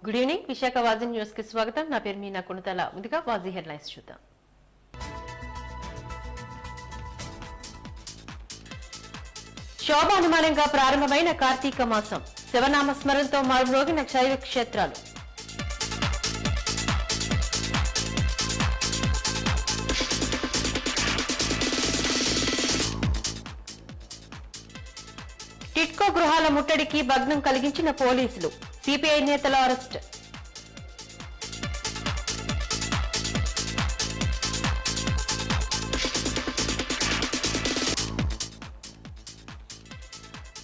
Good evening Visakha వాజీ news కి స్వాగతం. నా పేరు మీనా కొనుతల. ముందుగా వాజీ హెడ్లైన్స్ చూద్దాం. శోభానుమానంగా ప్రారంభమైన కార్తీక మాసం, శివనామ స్మరణతో మారుమ్రోగిన శైవ క్షేత్రాలు. టిట్కో గృహాల ముట్టడికి భగ్నం కలిగించిన పోలీసులు, సిపిఐ నేతల అరెస్ట్.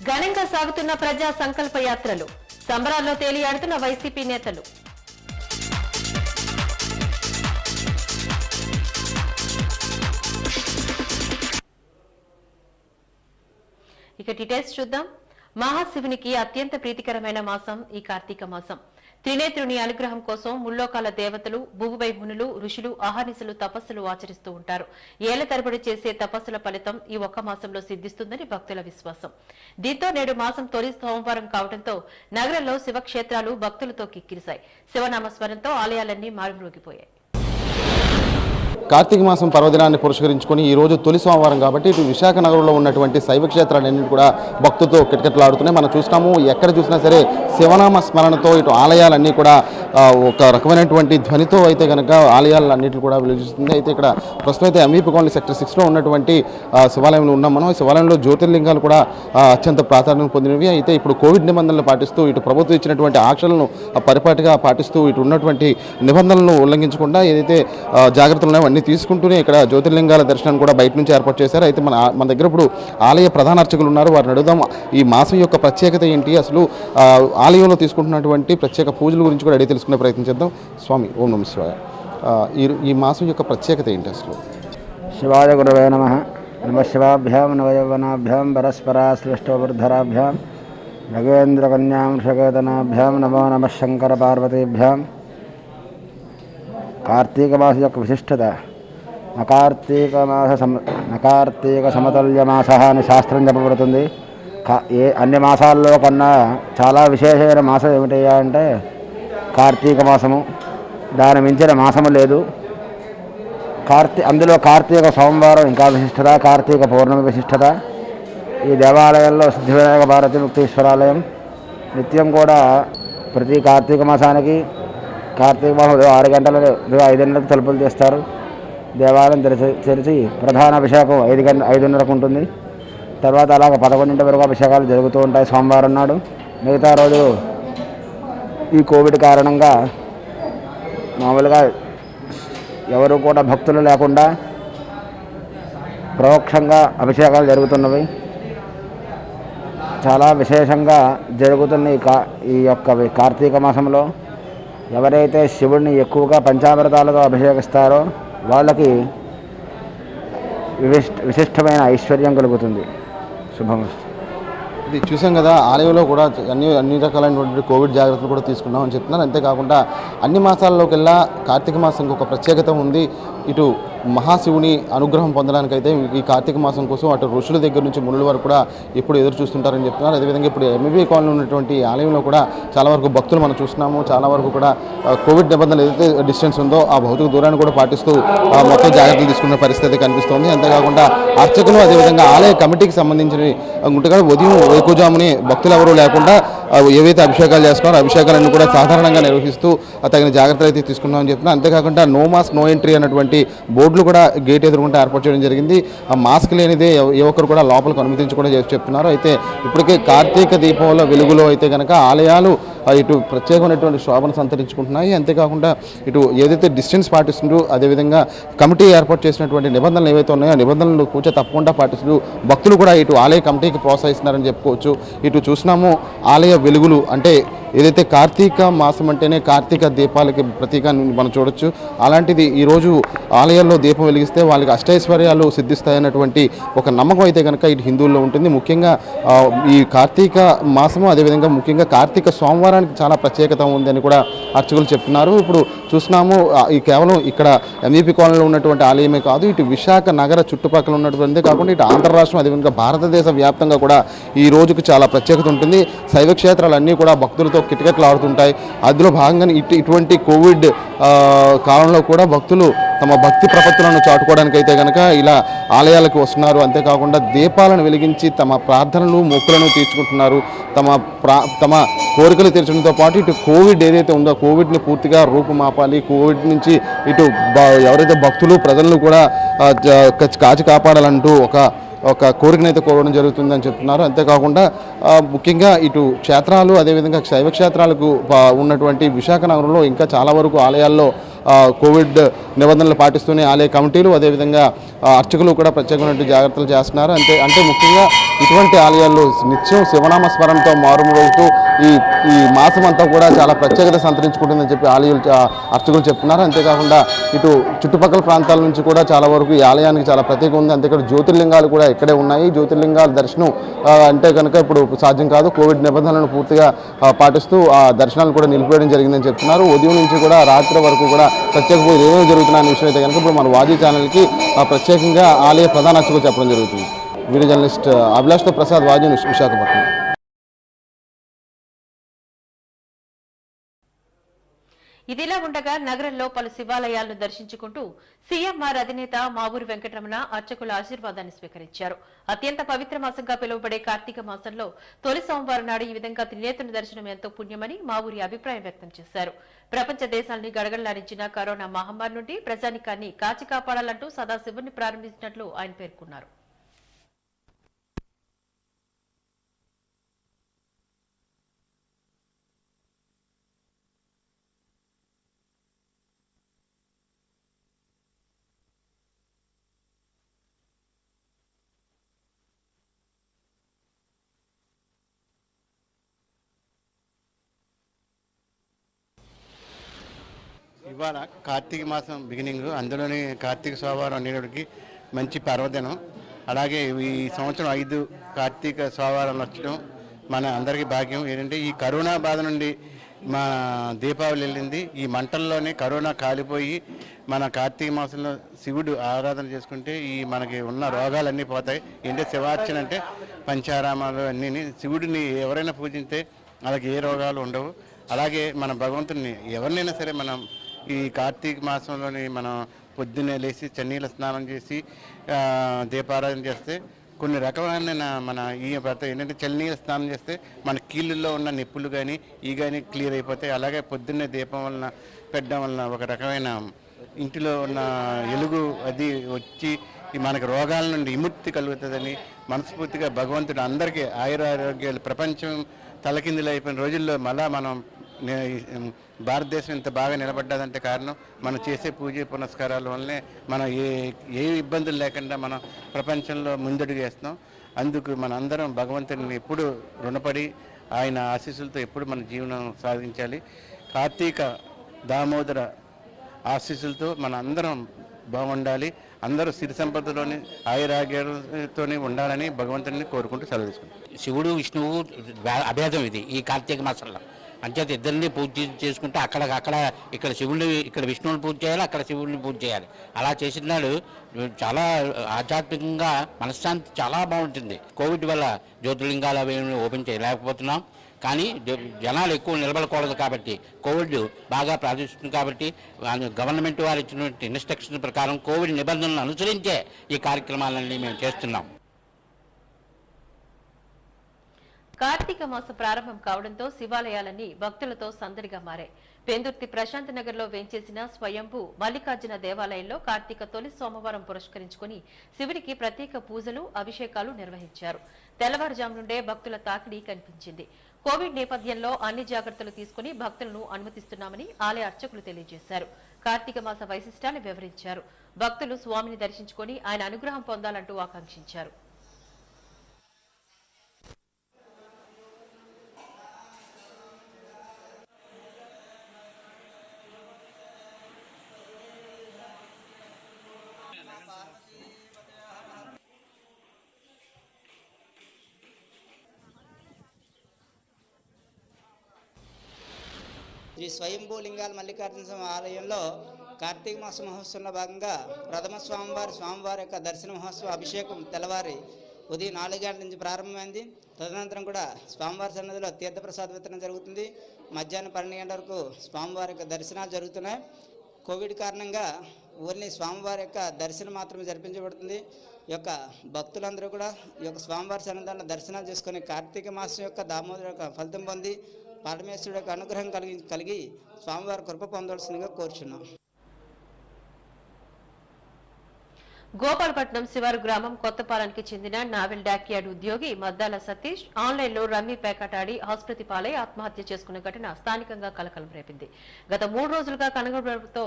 ఘనంగా సాగుతున్న ప్రజా సంకల్ప యాత్రలు, సంబరాల్లో తేలియాడుతున్న వైసీపీ నేతలు. ఇక డీటెయిల్స్ చూద్దాం. మహాశివునికి అత్యంత ప్రీతికరమైన మాసం ఈ కార్తీక మాసం. త్రినేత్రుని అనుగ్రహం కోసం ముల్లోకాల దేవతలు, భూమిపై మునులు, ఋషులు అహర్నిశలు తపస్సులు ఆచరిస్తూ ఉంటారు. ఏళ్ల తరబడి చేసే తపస్సుల ఫలితం ఈ ఒక్క మాసంలో సిద్ధిస్తుందని భక్తుల విశ్వాసం. దీంతో నేడు మాసం తొలి సోమవారం కావడంతో నగరంలో శివక్షేత్రాలు భక్తులతో కిక్కిరిశాయి. శివనామస్మరణతో ఆలయాలన్నీ మారుమ్రోగిపోయాయి. కార్తీక మాసం పర్వదినాన్ని పురస్కరించుకొని ఈ రోజు తొలి సోమవారం కాబట్టి ఇటు విశాఖ నగరంలో ఉన్నటువంటి శైవ క్షేత్రాలన్నింటి కూడా భక్తులతో కిటకిటలాడుతున్నాయి. మనం చూసినాము, ఎక్కడ చూసినా సరే శివనామ స్మరణతో ఇటు ఆలయాలన్నీ కూడా ఒక రకమైనటువంటి ధ్వనితో అయితే కనుక ఆలయాలన్నింటినీ కూడా వెలుగుతుంది. అయితే ఇక్కడ ప్రస్తుతం అయితే ఎంవీపీ కాలనీ సెక్టర్ 6లో ఉన్నటువంటి శివాలయంలో ఉన్నాం మనం. శివాలయంలో జ్యోతిర్లింగాలు కూడా అత్యంత ప్రాధాన్యం పొందినవి. అయితే ఇప్పుడు కోవిడ్ నిబంధనలు పాటిస్తూ ఇటు ప్రభుత్వం ఇచ్చినటువంటి ఆంక్షలను పరిపాటిగా పాటిస్తూ ఇటు ఉన్నటువంటి నిబంధనలను ఉల్లంఘించకుండా ఏదైతే జాగ్రత్తలు ఉన్నాయో అన్ని తీసుకుంటూనే ఇక్కడ జ్యోతిర్లింగాల దర్శనాన్ని కూడా బయట నుంచి ఏర్పాటు చేశారు. అయితే మన దగ్గర ఇప్పుడు ఆలయ ప్రధాన అర్చకులు ఉన్నారు, వారిని అడుగుదాం. ఈ మాసం యొక్క ప్రత్యేకత ఏంటి, అసలు ఆలయంలో తీసుకుంటున్నటువంటి ప్రత్యేక పూజల గురించి కూడా అడిగి తెలుసుకునే ప్రయత్నం చేద్దాం. స్వామి ఓం నమః శివాయ. ఈ మాసం యొక్క ప్రత్యేకత ఏంటి అసలు? శివాయ గురవే నమః. నమః శివాభ్యాం నవయవనాభ్యాం పరస్పరాశ్లిష్టోవర్ధరాభ్యాం నగేంద్రకన్యాం షకేతనాభ్యాం నమో నమః శంకర పార్వతీభ్యాం. కార్తీక మాసం యొక్క విశిష్టత, నకార్తీక సమతుల్య మాస అని శాస్త్రం చెప్పబడుతుంది. అన్ని మాసాల్లో కన్నా చాలా విశేషమైన మాసం ఏమిటయ్యా అంటే కార్తీక మాసము. దాని మించిన మాసము లేదు. అందులో కార్తీక సోమవారం ఇంకా విశిష్టత, కార్తీక పౌర్ణమి విశిష్టత. ఈ దేవాలయంలో సిద్ధివినాయక భారతి ముక్తీశ్వరాలయం నిత్యం కూడా ప్రతి కార్తీక మాసానికి కార్తీక మాసం 6 గంటల 5 గంటలకు తలుపులు తీస్తారు. దేవాలయం తెరిచి ప్రధాన అభిషేకం 5:30కు ఉంటుంది. తర్వాత అలాగ 11 వరకు అభిషేకాలు జరుగుతూ ఉంటాయి సోమవారం నాడు. మిగతా రోజు ఈ కోవిడ్ కారణంగా మామూలుగా ఎవరు కూడా భక్తులు లేకుండా పరోక్షంగా అభిషేకాలు జరుగుతున్నవి. చాలా విశేషంగా జరుగుతున్న ఈ యొక్క కార్తీక మాసంలో ఎవరైతే శివుడిని ఎక్కువగా పంచామృతాలతో అభిషేకిస్తారో వాళ్ళకి విశిష్టమైన ఐశ్వర్యం కలుగుతుంది. శుభమస్తు. ఇది చూసాం కదా, ఆలయంలో కూడా అన్ని రకాలైనటువంటి కోవిడ్ జాగ్రత్తలు కూడా తీసుకున్నామని చెప్తున్నారు. అంతేకాకుండా అన్ని మాసాల్లోకెల్లా కార్తీక మాసంకి ఒక ప్రత్యేకత ఉంది. ఇటు మహాశివుని అనుగ్రహం పొందడానికైతే ఈ కార్తీక మాసం కోసం అటు ఋషుల దగ్గర నుంచి మునుల వరకు కూడా ఎప్పుడు ఎదురు చూస్తుంటారని చెప్తున్నారు. అదేవిధంగా ఇప్పుడు ఎంవీపీ కాలనీ ఉన్నటువంటి ఆలయంలో కూడా చాలా వరకు భక్తులు మనం చూస్తున్నాము. చాలా వరకు కూడా కోవిడ్ నిబంధనలు ఏదైతే డిస్టెన్స్ ఉందో ఆ భౌతిక దూరాన్ని కూడా పాటిస్తూ మొత్తం జాగ్రత్తలు తీసుకునే పరిస్థితి కనిపిస్తోంది. అంతేకాకుండా అర్చకులు అదేవిధంగా ఆలయ కమిటీకి సంబంధించిన ఉంటే ఉదయం వేకుజాముని భక్తులు ఎవరూ లేకుండా ఏవైతే అభిషేకాలు చేస్తున్నారో అభిషేకాలన్నీ కూడా సాధారణంగా నిర్వహిస్తూ తగిన జాగ్రత్తలు అయితే తీసుకున్నామని చెప్తున్నారు. అంతేకాకుండా నో మాస్క్ నో ఎంట్రీ అన్నటువంటి బోర్డులు కూడా గేట్ ఎదురుకుంటే ఏర్పాటు చేయడం జరిగింది. ఆ మాస్క్ లేనిదే ఏ ఒక్కరు కూడా లోపలికి అనుమతించకుండా చెప్తున్నారు. అయితే ఇప్పటికే కార్తీక దీపంలో వెలుగులో అయితే కనుక ఆలయాలు ఇటు ప్రత్యేకమైనటువంటి శోభను సంతరించుకుంటున్నాయి. అంతేకాకుండా ఇటు ఏదైతే డిస్టెన్స్ పాటిస్తుందో అదేవిధంగా కమిటీ ఏర్పాటు చేసినటువంటి నిబంధనలు ఏవైతే ఉన్నాయో ఆ నిబంధనలు కూర్చో తప్పకుండా పాటిస్తూ భక్తులు కూడా ఇటు ఆలయ కమిటీకి ప్రోత్సహిస్తున్నారని చెప్పుకోవచ్చు. ఇటు చూసినాము ఆలయ వెలుగులు అంటే ఏదైతే కార్తీక మాసం అంటేనే కార్తీక దీపాలకి ప్రతీకాన్ని మనం చూడొచ్చు. అలాంటిది ఈరోజు ఆలయాల్లో దీపం వెలిగిస్తే వాళ్ళకి అష్టైశ్వర్యాలు సిద్ధిస్తాయన్నటువంటి ఒక నమ్మకం అయితే కనుక ఇటు హిందువుల్లో ఉంటుంది. ముఖ్యంగా ఈ కార్తీక మాసము అదేవిధంగా ముఖ్యంగా కార్తీక సోమవారానికి చాలా ప్రత్యేకత ఉందని కూడా అర్చకులు చెప్తున్నారు. ఇప్పుడు చూస్తున్నాము ఈ కేవలం ఇక్కడ ఎంవీపీ కాలనీలో ఉన్నటువంటి ఆలయమే కాదు, ఇటు విశాఖ నగర చుట్టుపక్కల ఉన్నటువంటిదే కాకుండా ఇటు ఆంధ్ర రాష్ట్రం అదేవిధంగా భారతదేశ వ్యాప్తంగా కూడా ఈ రోజుకు చాలా ప్రత్యేకత ఉంటుంది. శైవ క్షేత్రాలన్నీ కూడా భక్తులతో కిటకిటలు ఆడుతుంటాయి. అందులో భాగంగా ఇటువంటి కోవిడ్ కాలంలో కూడా భక్తులు తమ భక్తి ప్రపత్తులను చాటుకోవడానికైతే కనుక ఇలా ఆలయాలకు వస్తున్నారు. అంతేకాకుండా దీపాలను వెలిగించి తమ ప్రార్థనలు మొక్కులను తీర్చుకుంటున్నారు. తమ కోరికలు తీర్చడంతో పాటు ఇటు కోవిడ్ ఏదైతే ఉందో కోవిడ్ని పూర్తిగా రూపుమాపాలి, కోవిడ్ నుంచి ఇటు ఎవరైతే భక్తులు ప్రజలను కూడా కాచి కాపాడాలంటూ ఒక కోరికనైతే కోరడం జరుగుతుందని చెప్తున్నారు. అంతేకాకుండా ముఖ్యంగా ఇటు క్షేత్రాలు అదేవిధంగా శైవ క్షేత్రాలకు ఉన్నటువంటి విశాఖ నగరంలో ఇంకా చాలా వరకు ఆలయాల్లో కోవిడ్ నిబంధనలు పాటిస్తూనే ఆలయ కమిటీలు అదేవిధంగా అర్చకులు కూడా ప్రత్యేకమైన జాగ్రత్తలు చేస్తున్నారు. అంటే ముఖ్యంగా ఇటువంటి ఆలయాల్లో నిత్యం శివనామ స్మరణతో మారుమోగుతూ ఈ మాసం అంతా కూడా చాలా ప్రత్యేకత సంతరించుకుంటుందని చెప్పి అర్చకులు చెప్తున్నారు. అంతేకాకుండా ఇటు చుట్టుపక్కల ప్రాంతాల నుంచి కూడా చాలా వరకు ఈ ఆలయానికి చాలా ప్రత్యేకత ఉంది. అంతేకాదు జ్యోతిర్లింగాలు కూడా ఇక్కడే ఉన్నాయి. జ్యోతిర్లింగాల దర్శనం అంటే కనుక ఇప్పుడు సాధ్యం కాదు, కోవిడ్ నిబంధనలను పూర్తిగా పాటిస్తూ ఆ దర్శనాలు కూడా నిలిపివేయడం జరిగిందని చెప్తున్నారు. ఉదయం నుంచి కూడా రాత్రి వరకు కూడా ప్రత్యేక పూజలు ఏమేమి జరుగుతున్న విషయం అయితే కనుక ఇప్పుడు మన వాజీ ఛానల్కి ప్రత్యేకంగా ఆలయ ప్రధాన అర్చకులు చెప్పడం జరుగుతుంది. వీడియో జర్నలిస్ట్ అభిలాష్తో ప్రసాద్, వాజీ న్యూస్, విశాఖపట్నం. ఇదిలా ఉండగా నగరంలో పలు శివాలయాలను దర్శించుకుంటూ సీఎంఆర్ అధినేత మావూరి వెంకటరమణ అర్చకుల ఆశీర్వాదాన్ని స్వీకరించారు. అత్యంత పవిత్ర మాసంగా పిలువబడే కార్తీక మాసంలో తొలి సోమవారం నాడు ఈ విధంగా త్రినేత్రుని దర్శనం ఎంతో పుణ్యమని మావూరి అభిప్రాయం వ్యక్తం చేశారు. ప్రపంచ దేశాలని గడగడలాడించిన కరోనా మహమ్మారి నుండి ప్రజానికాన్ని కాచి కాపాడాలంటూ సదాశివుని ప్రారంభించినట్లు ఆయన పేర్కొన్నారు. ఇవాళ కార్తీక మాసం బిగినింగ్, అందులోని కార్తీక సోమవారం అనేటికి మంచి పర్వదినం. అలాగే ఈ సంవత్సరం 5 కార్తీక సోమవారాలు వచ్చడం మన అందరికీ భాగ్యం. ఏంటంటే ఈ కరోనా బాధ నుండి మా దీపావళి వెళ్ళింది. ఈ మంటల్లోనే కరోనా కాలిపోయి మన కార్తీక మాసంలో శివుడు ఆరాధన చేసుకుంటే ఈ మనకి ఉన్న రోగాలన్నీ పోతాయి. ఏంటంటే శివార్చన అంటే పంచారామాలు అన్నీ, శివుడిని ఎవరైనా పూజిస్తే అలాగే ఏ రోగాలు ఉండవు. అలాగే మన భగవంతుడిని ఎవరినైనా సరే మనం ఈ కార్తీక మాసంలోని మనం పొద్దున్నే లేచి చన్నీళ్ళ స్నానం చేసి దీపారాధన చేస్తే కొన్ని రకమైన మన ఈ ఏంటంటే చన్నీళ్ళ స్నానం చేస్తే మన కీళ్ళల్లో ఉన్న నొప్పులు కానీ ఈ కానీ క్లియర్ అయిపోతాయి. అలాగే పొద్దున్నే దీపం వలన పెట్టడం వలన ఒక రకమైన ఇంటిలో ఉన్న ఎలుగు అది వచ్చి మనకు రోగాల నుండి విముక్తి కలుగుతుందని మనస్ఫూర్తిగా భగవంతుడు అందరికీ ఆయురారోగ్యాలు ప్రపంచం తలకిందులు అయిపోయిన రోజుల్లో మళ్ళా మనం భారతదేశం ఇంత బాగా నిలబడ్డదంటే కారణం మనం చేసే పూజ పునస్కారాల వల్లనే మనం ఏ ఇబ్బందులు లేకుండా మనం ప్రపంచంలో ముందడుగు వేస్తున్నాం. అందుకు మన అందరం భగవంతుని ఎప్పుడు రుణపడి ఆయన ఆశీస్సులతో ఎప్పుడు మన జీవనం సాగించాలి. కార్తీక దామోదర ఆశీస్సులతో మన అందరం బాగుండాలి. అందరూ సిరి సంపదలోని ఆయురాగ్యాలతోనే ఉండాలని భగవంతుని కోరుకుంటూ సెలవు తీసుకుంటాం. శివుడు విష్ణువు అభేదం ఇది ఈ కార్తీక మాసంలో. అంచేత ఇద్దరిని పూజ చేసుకుంటే అక్కడ ఇక్కడ శివుడిని ఇక్కడ విష్ణువుని పూజ చేయాలి, అక్కడ శివుడిని పూజ చేయాలి. అలా చేసిన నాడు చాలా ఆధ్యాత్మికంగా మనశ్శాంతి చాలా బాగుంటుంది. కోవిడ్ వల్ల జ్యోతిర్లింగాలు అవి ఓపెన్ చేయలేకపోతున్నాం. కానీ జనాలు ఎక్కువ నిలబడకూడదు కాబట్టి కోవిడ్ బాగా ప్రార్థిస్తుంది కాబట్టి గవర్నమెంట్ వారు ఇచ్చినటువంటి ఇన్స్ట్రక్షన్ ప్రకారం కోవిడ్ నిబంధనలను అనుసరించే ఈ కార్యక్రమాలన్నీ మేము చేస్తున్నాం. కార్తీక మాస ప్రారంభం కావడంతో శివాలయాలన్నీ భక్తులతో సందడిగా మారాయి. పెందుర్తి ప్రశాంత్ నగర్ లో వేంచేసిన స్వయంభూ మల్లికార్జున దేవాలయంలో కార్తీక తొలి సోమవారం పురస్కరించుకుని శివుడికి ప్రత్యేక పూజలు, అభిషేకాలు నిర్వహించారు. తెల్లవారుజాము నుండే భక్తుల తాకిడి కనిపించింది. కోవిడ్ నేపథ్యంలో అన్ని జాగ్రత్తలు తీసుకుని భక్తులను అనుమతిస్తున్నామని ఆలయ అర్చకులు తెలియజేశారు. కార్తీక మాస వైశిష్టాన్ని వివరించారు. భక్తులు స్వామిని దర్శించుకుని ఆయన అనుగ్రహం పొందాలంటూ ఆకాంక్షించారు. శ్రీ స్వయంభూ లింగాల మల్లికార్జున స్వామి ఆలయంలో కార్తీక మాస మహోత్సవంలో భాగంగా ప్రథమ స్వామివారి యొక్క దర్శన మహోత్సవ అభిషేకం తెల్లవారి ఉదయం 4 గంటల నుంచి ప్రారంభమైంది. తదనంతరం కూడా స్వామివారి సన్నిధిలో తీర్థప్రసాద వితరణ జరుగుతుంది. మధ్యాహ్నం 12 గంటల వరకు స్వామివారి యొక్క దర్శనాలు జరుగుతున్నాయి. కోవిడ్ కారణంగా ఓన్లీ స్వామివారి యొక్క దర్శనం మాత్రమే జరిపించబడుతుంది. ఈ యొక్క భక్తులందరూ కూడా ఈ యొక్క స్వామివారి సన్నిధానంలో దర్శనాలు చేసుకుని కార్తీక మాసం యొక్క దామోదర యొక్క ఫలితం పొంది పరమేశ్వరుడు యొక్క అనుగ్రహం కలిగి స్వామివారి కృప పొందవలసిందిగా కోరుచున్నాం. గోపాలపట్నం శివారు గ్రామం కొత్తపాలెంకి చెందిన నావెల్ డాక్యార్డ్ ఉద్యోగి మద్దాల సతీష్ ఆన్లైన్లో రమ్మీ పేకాటాడి ఆసుపత్రి పాలై ఆత్మహత్య చేసుకున్న ఘటన స్థానికంగా కలకలం రేపింది. గత 3 రోజులుగా కనుగొనడంతో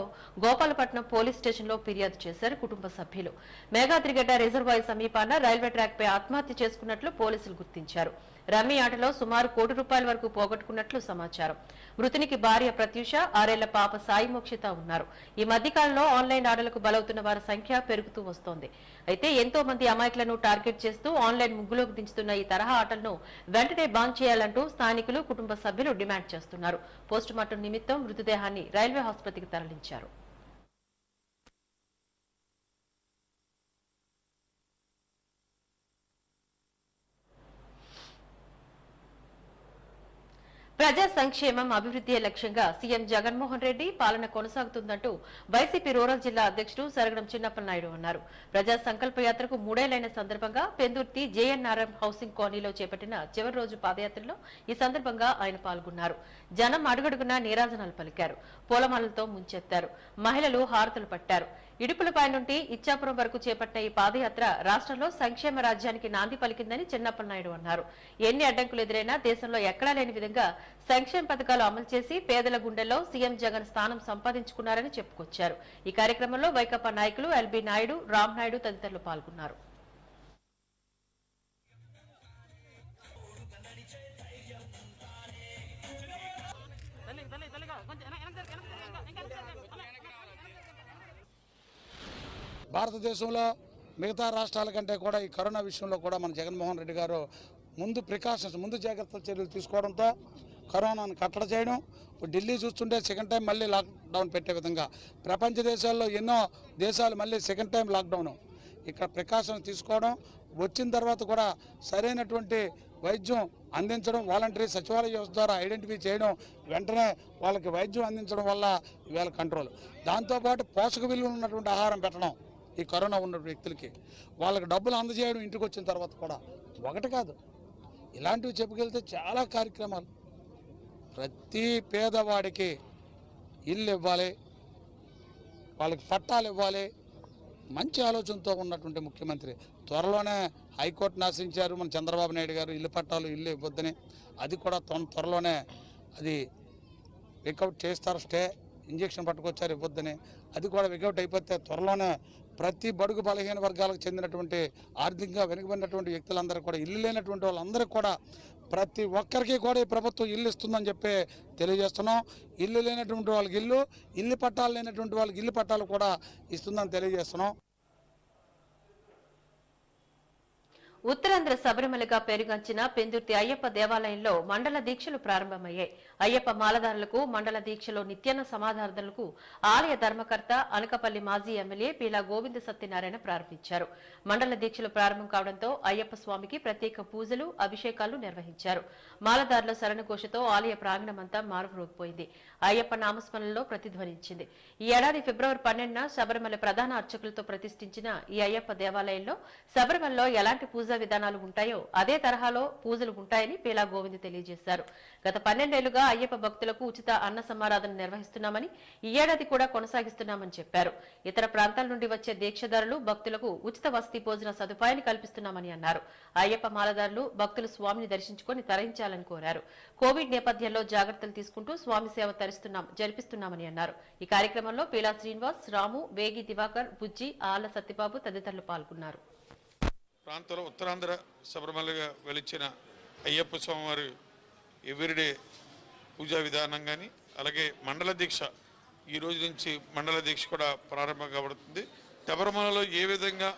గోపాలపట్నం పోలీస్ స్టేషన్లో ఫిర్యాదు చేశారు కుటుంబ సభ్యులు. మేఘాద్రిగడ్డ రిజర్వాయర్ సమీపాన రైల్వే ట్రాక్పై ఆత్మహత్య చేసుకున్నట్లు పోలీసులు గుర్తించారు. రమ్మీ ఆటలో సుమారు ₹1 కోటి వరకు పోగొట్టుకున్నట్లు సమాచారం. మృతునికి భార్య ప్రత్యూష, 6 ఏళ్ల పాప సాయి మోక్షిత ఉన్నారు. ఈ మధ్యకాలంలో ఆన్లైన్ ఆటలకు బలవుతున్న వారి సంఖ్య పెరుగుతూ వస్తోంది. అయితే ఎంతో మంది అమాయకులను టార్గెట్ చేస్తూ ఆన్లైన్ ముగ్గులోకి దించుతున్న ఈ తరహా ఆటలను వెంటనే బాన్ చేయాలంటూ స్థానికులు, కుటుంబ సభ్యులు డిమాండ్ చేస్తున్నారు. పోస్టుమార్టం నిమిత్తం మృతదేహాన్ని రైల్వే ఆసుపత్రికి తరలించారు. ప్రజా సంక్షేమం, అభివృద్ధియే లక్ష్యంగా సీఎం జగన్మోహన్ రెడ్డి పాలన కొనసాగుతుందంటూ వైసీపీ రూరల్ జిల్లా అధ్యక్షుడు సరగడం చిన్నప్పలనాయుడు అన్నారు. ప్రజా సంకల్ప యాత్రకు 3 ఏళ్లైన సందర్భంగా పెందుర్తి జేఎన్ఆర్ఎం హౌసింగ్ కాలనీలో చేపట్టిన చివరి రోజు పాదయాత్రలో ఈ సందర్భంగా ఆయన పాల్గొన్నారు. జనం అడుగడుగునా నీరాజనాలు పలికారు, పూలమాలలతో ముంచెత్తారు, మహిళలు హారతులు పట్టారు. ఇడుపులపై నుండి ఇచ్చాపురం వరకు చేపట్టిన ఈ పాదయాత్ర రాష్ట్రంలో సంక్షేమ రాజ్యానికి నాంది పలికిందని చిన్నప్పలనాయుడు అన్నారు. ఎన్ని అడ్డంకులు ఎదురైనా దేశంలో ఎక్కడా లేని విధంగా సంక్షేమ పథకాలు అమలు చేసి పేదల గుండెల్లో సీఎం జగన్ స్థానం సంపాదించుకున్నారని చెప్పుకొచ్చారు. ఈ కార్యక్రమంలో వైకాపా నాయకులు ఎల్బీ నాయుడు, రామ్ నాయుడు తదితరులు పాల్గొన్నారు. భారతదేశంలో మిగతా రాష్ట్రాల కంటే కూడా ఈ కరోనా విషయంలో కూడా మన జగన్మోహన్ రెడ్డి గారు ముందు జాగ్రత్తల చర్యలు తీసుకోవడంతో కరోనాను కట్టడి చేయడం. ఢిల్లీ చూస్తుంటే సెకండ్ టైం మళ్ళీ లాక్డౌన్ పెట్టే విధంగా ప్రపంచ దేశాల్లో ఎన్నో దేశాలు మళ్ళీ సెకండ్ టైం లాక్డౌన్. ఇక్కడ ప్రికాషన్ తీసుకోవడం, వచ్చిన తర్వాత కూడా సరైనటువంటి వైద్యం అందించడం, వాలంటరీ సచివాలయ వ్యవస్థ ద్వారా ఐడెంటిఫై చేయడం, వెంటనే వాళ్ళకి వైద్యం అందించడం వల్ల ఇవాళ కంట్రోల్. దాంతోపాటు పోషక విలువలు ఉన్నటువంటి ఆహారం పెట్టడం ఈ కరోనా ఉన్న వ్యక్తులకి, వాళ్ళకి డబ్బులు అందజేయడం ఇంటికి వచ్చిన తర్వాత కూడా. ఒకటి కాదు, ఇలాంటివి చెప్పుకెళ్తే చాలా కార్యక్రమాలు. ప్రతి పేదవాడికి ఇల్లు ఇవ్వాలి, వాళ్ళకి పట్టాలు ఇవ్వాలి. మంచి ఆలోచనతో ఉన్నటువంటి ముఖ్యమంత్రి. త్వరలోనే హైకోర్టును ఆశ్రయించారు మన చంద్రబాబు నాయుడు గారు, ఇల్లు పట్టాలు ఇల్లు ఇవ్వద్దని. అది కూడా త్వరలోనే అది వికౌట్ చేస్తారు. స్టే ఇంజక్షన్ పట్టుకొచ్చారు ఇవ్వద్దని, అది కూడా వికౌట్ అయిపోతే త్వరలోనే ప్రతి బడుగు బలహీన వర్గాలకు చెందినటువంటి ఆర్థికంగా వెనుకబడినటువంటి వ్యక్తులందరూ కూడా, ఇల్లు లేనటువంటి వాళ్ళందరికీ కూడా, ప్రతి ఒక్కరికి కూడా ఈ ప్రభుత్వం ఇల్లు ఇస్తుందని చెప్పి తెలియజేస్తున్నాం. ఇల్లు లేనటువంటి వాళ్ళకి ఇల్లు పట్టాలు లేనటువంటి వాళ్ళకి ఇల్లు పట్టాలు కూడా ఇస్తుందని తెలియజేస్తున్నాం. ఉత్తరాంధ్ర శబరిమలగా పేరుగాంచిన పెందుర్తి అయ్యప్ప దేవాలయంలో మండల దీక్షలు ప్రారంభమయ్యాయి. అయ్యప్ప మాలదారులకు మండల దీక్షలో నిత్యాన్న సమాధానాలకు ఆలయ ధర్మకర్త అనకపల్లి మాజీ ఎమ్మెల్యే పీలా గోవింద సత్యనారాయణ ప్రారంభించారు. మండల దీక్షలు ప్రారంభం కావడంతో అయ్యప్ప స్వామికి ప్రత్యేక పూజలు, అభిషేకాలు నిర్వహించారు. మాలదారుల శరణఘోషతో ఆలయ ప్రాంగణమంతా మారుమోగిపోయింది. అయ్యప్ప నామస్మరణలో ప్రతిధ్వనించింది. ఈ ఏడాది ఫిబ్రవరి 12న శబరిమల ప్రధాన అర్చకులతో ప్రతిష్ఠించిన ఈ అయ్యప్ప దేవాలయంలో శబరిమలలో ఎలాంటి పూజ పూజా విధానాలు ఉంటాయో అదే తరహాలో పూజలు ఉంటాయని పీలా గోవింద్ తెలియజేశారు. గత 12 ఏళ్లుగా అయ్యప్ప భక్తులకు ఉచిత అన్న సమారాధన నిర్వహిస్తున్నామని, ఈ ఏడాది కూడా కొనసాగిస్తున్నామని చెప్పారు. ఇతర ప్రాంతాల నుండి వచ్చే దీక్షదారులు భక్తులకు ఉచిత వసతి భోజన సదుపాయాన్ని కల్పిస్తున్నామని అన్నారు. అయ్యప్ప మాలదారులు భక్తులు స్వామిని దర్శించుకుని తరించాలని కోరారు. కోవిడ్ నేపథ్యంలో జాగ్రత్తలు తీసుకుంటూ స్వామి సేవ జరిపిస్తున్నామని అన్నారు. ఈ కార్యక్రమంలో పీలా శ్రీనివాస్, రాము, వేగి దివాకర్, బుజ్జి, ఆళ్ల సత్యబాబు తదితరులు పాల్గొన్నారు. ప్రాంతంలో ఉత్తరాంధ్ర శబరిమలగా వెలిచిన అయ్యప్ప స్వామివారి ఎవ్రీడే పూజా విధానం కానీ, అలాగే మండల దీక్ష ఈ రోజు నుంచి మండల దీక్ష కూడా ప్రారంభం కాబడుతుంది. శబరిమలలో ఏ విధంగా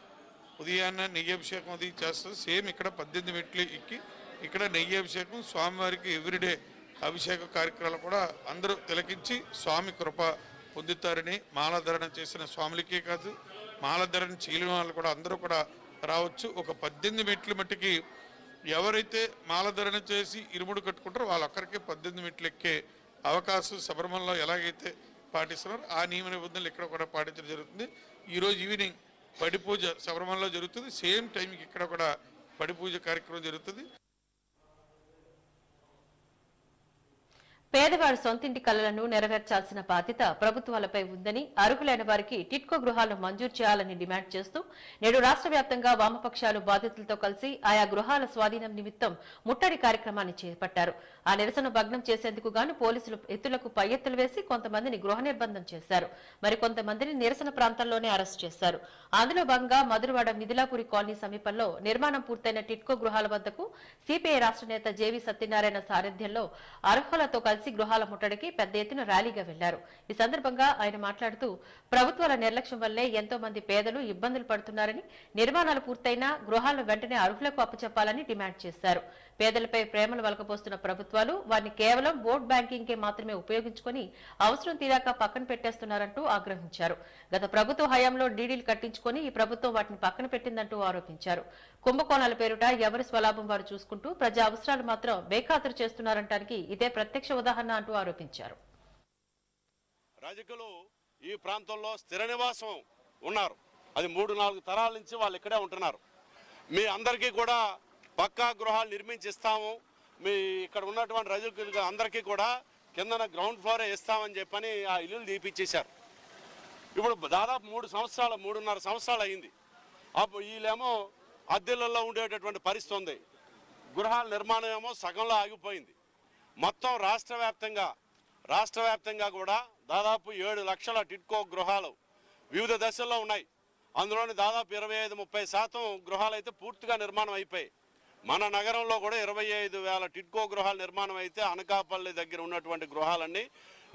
ఉదయాన్నే నెయ్యి అభిషేకం అది చేస్తుంది, సేమ్ ఇక్కడ 18 మెట్లు ఎక్కి ఇక్కడ నెయ్యి అభిషేకం స్వామివారికి ఎవ్రీడే అభిషేక కార్యక్రమాలు కూడా అందరూ తిలకించి స్వామి కృప పొందుతారని, మాలధరణ చేసిన స్వాములకే కాదు మాలధరణ చేయని వాళ్ళు కూడా అందరూ కూడా రావచ్చు. ఒక 18 మెట్లు మట్టికి ఎవరైతే మాలధరణ చేసి ఇరుముడు కట్టుకుంటారో వాళ్ళొక్కరికే 18 మెట్లు ఎక్కే అవకాశం శబరిమలలో ఎలాగైతే పాటిస్తున్నారో ఆ నియమ నిబంధనలు ఇక్కడ కూడా పాటించడం జరుగుతుంది. ఈరోజు ఈవినింగ్ పడి పూజ శబరిమలలో జరుగుతుంది. సేమ్ టైంకి ఇక్కడ కూడా పడి పూజ కార్యక్రమం జరుగుతుంది. పేదవారి సొంతింటి కలలను నెరవేర్చాల్సిన బాధ్యత ప్రభుత్వాలపై ఉందని, అర్హులైన వారికి టిట్కో గృహాలను మంజూరు చేయాలని డిమాండ్ చేస్తూ నేడు రాష్ట్ర వ్యాప్తంగా వామపక్షాలు బాధితులతో కలిసి ఆయా గృహాల స్వాధీనం నిమిత్తం ముట్టడి కార్యక్రమాన్ని చేపట్టారు. ఆ నిరసన భగ్నం చేసేందుకు గాను పోలీసులు ఎత్తులకు పై ఎత్తులు వేసి కొంతమందిని గృహ నిర్బంధం చేశారు. మరికొంతమందిని నిరసన ప్రాంతాల్లోనే అరెస్టు చేశారు. అందులో భాగంగా మధురవాడ మిథిలాపురి కాలనీ సమీపంలో నిర్మాణం పూర్తయిన టిట్కో గృహాల వద్దకు సిపిఐ రాష్ట్ర నేత జేవీ సత్యనారాయణ సారథ్యంలో అర్హులతో కలిసి గృహాల ముట్టడికి పెద్ద ఎత్తున ర్యాలీగా వెళ్లారు. ఈ సందర్భంగా ఆయన మాట్లాడుతూ ప్రభుత్వాల నిర్లక్ష్యం వల్లే ఎంతో మంది పేదలు ఇబ్బందులు పడుతున్నారని, నిర్మాణాలు పూర్తయినా గృహాలను వెంటనే అర్హులకు అప్పచెప్పాలని డిమాండ్ చేశారు. పేదలపై ప్రేమలు వలకపోస్తున్న ప్రభుత్వాలు వారిని కేవలం ఓట్ బ్యాంకింగ్ కే మాత్రమే ఉపయోగించుకుని అవసరం తీరాక పక్కన పెట్టేస్తున్నారంటూ ఆగ్రహించారు. గత ప్రభుత్వ హయాంలో డీడీలు కట్టించుకుని ఈ ప్రభుత్వం వాటిని పక్కన పెట్టిందంటూ ఆరోపించారు. కుంభకోణాల పేరుట ఎవరి స్వలాభం వారు చూసుకుంటూ ప్రజా అవసరాలు మాత్రం బేఖాతరు చేస్తున్నారంటానికి ఇదే ప్రత్యక్ష ఉదాహరణ అంటూ ఆరోపించారు. రాజకీయాలు ఈ ప్రాంతంలో స్థిర నివాసం ఉన్నారు. అది 3-4 తరాల నుంచి వాళ్ళు ఇక్కడే ఉంటున్నారు. మీ అందరికీ కూడా పక్కా గృహాలు నిర్మించిస్తాము, మీ ఇక్కడ ఉన్నటువంటి రజకులు అందరికీ కూడా కిందన గ్రౌండ్ ఫ్లోరే ఇస్తామని చెప్పని ఆ ఇల్లులు తీపిచ్చేశారు. ఇప్పుడు దాదాపు 3.5 సంవత్సరాలు అయింది. అప్పుడు వీళ్ళేమో అద్దెలలో ఉండేటటువంటి పరిస్థితి ఉంది. గృహాల నిర్మాణం ఏమో సగంలో ఆగిపోయింది. మొత్తం రాష్ట్ర వ్యాప్తంగా కూడా దాదాపు 7 లక్షల టిట్కో గృహాలు వివిధ దశల్లో ఉన్నాయి. అందులోని దాదాపు 25-30% గృహాలు అయితే పూర్తిగా నిర్మాణం అయిపోయాయి. మన నగరంలో కూడా 25,000 టిట్కో గృహాల నిర్మాణం అయితే అనకాపల్లి దగ్గర ఉన్నటువంటి గృహాలన్నీ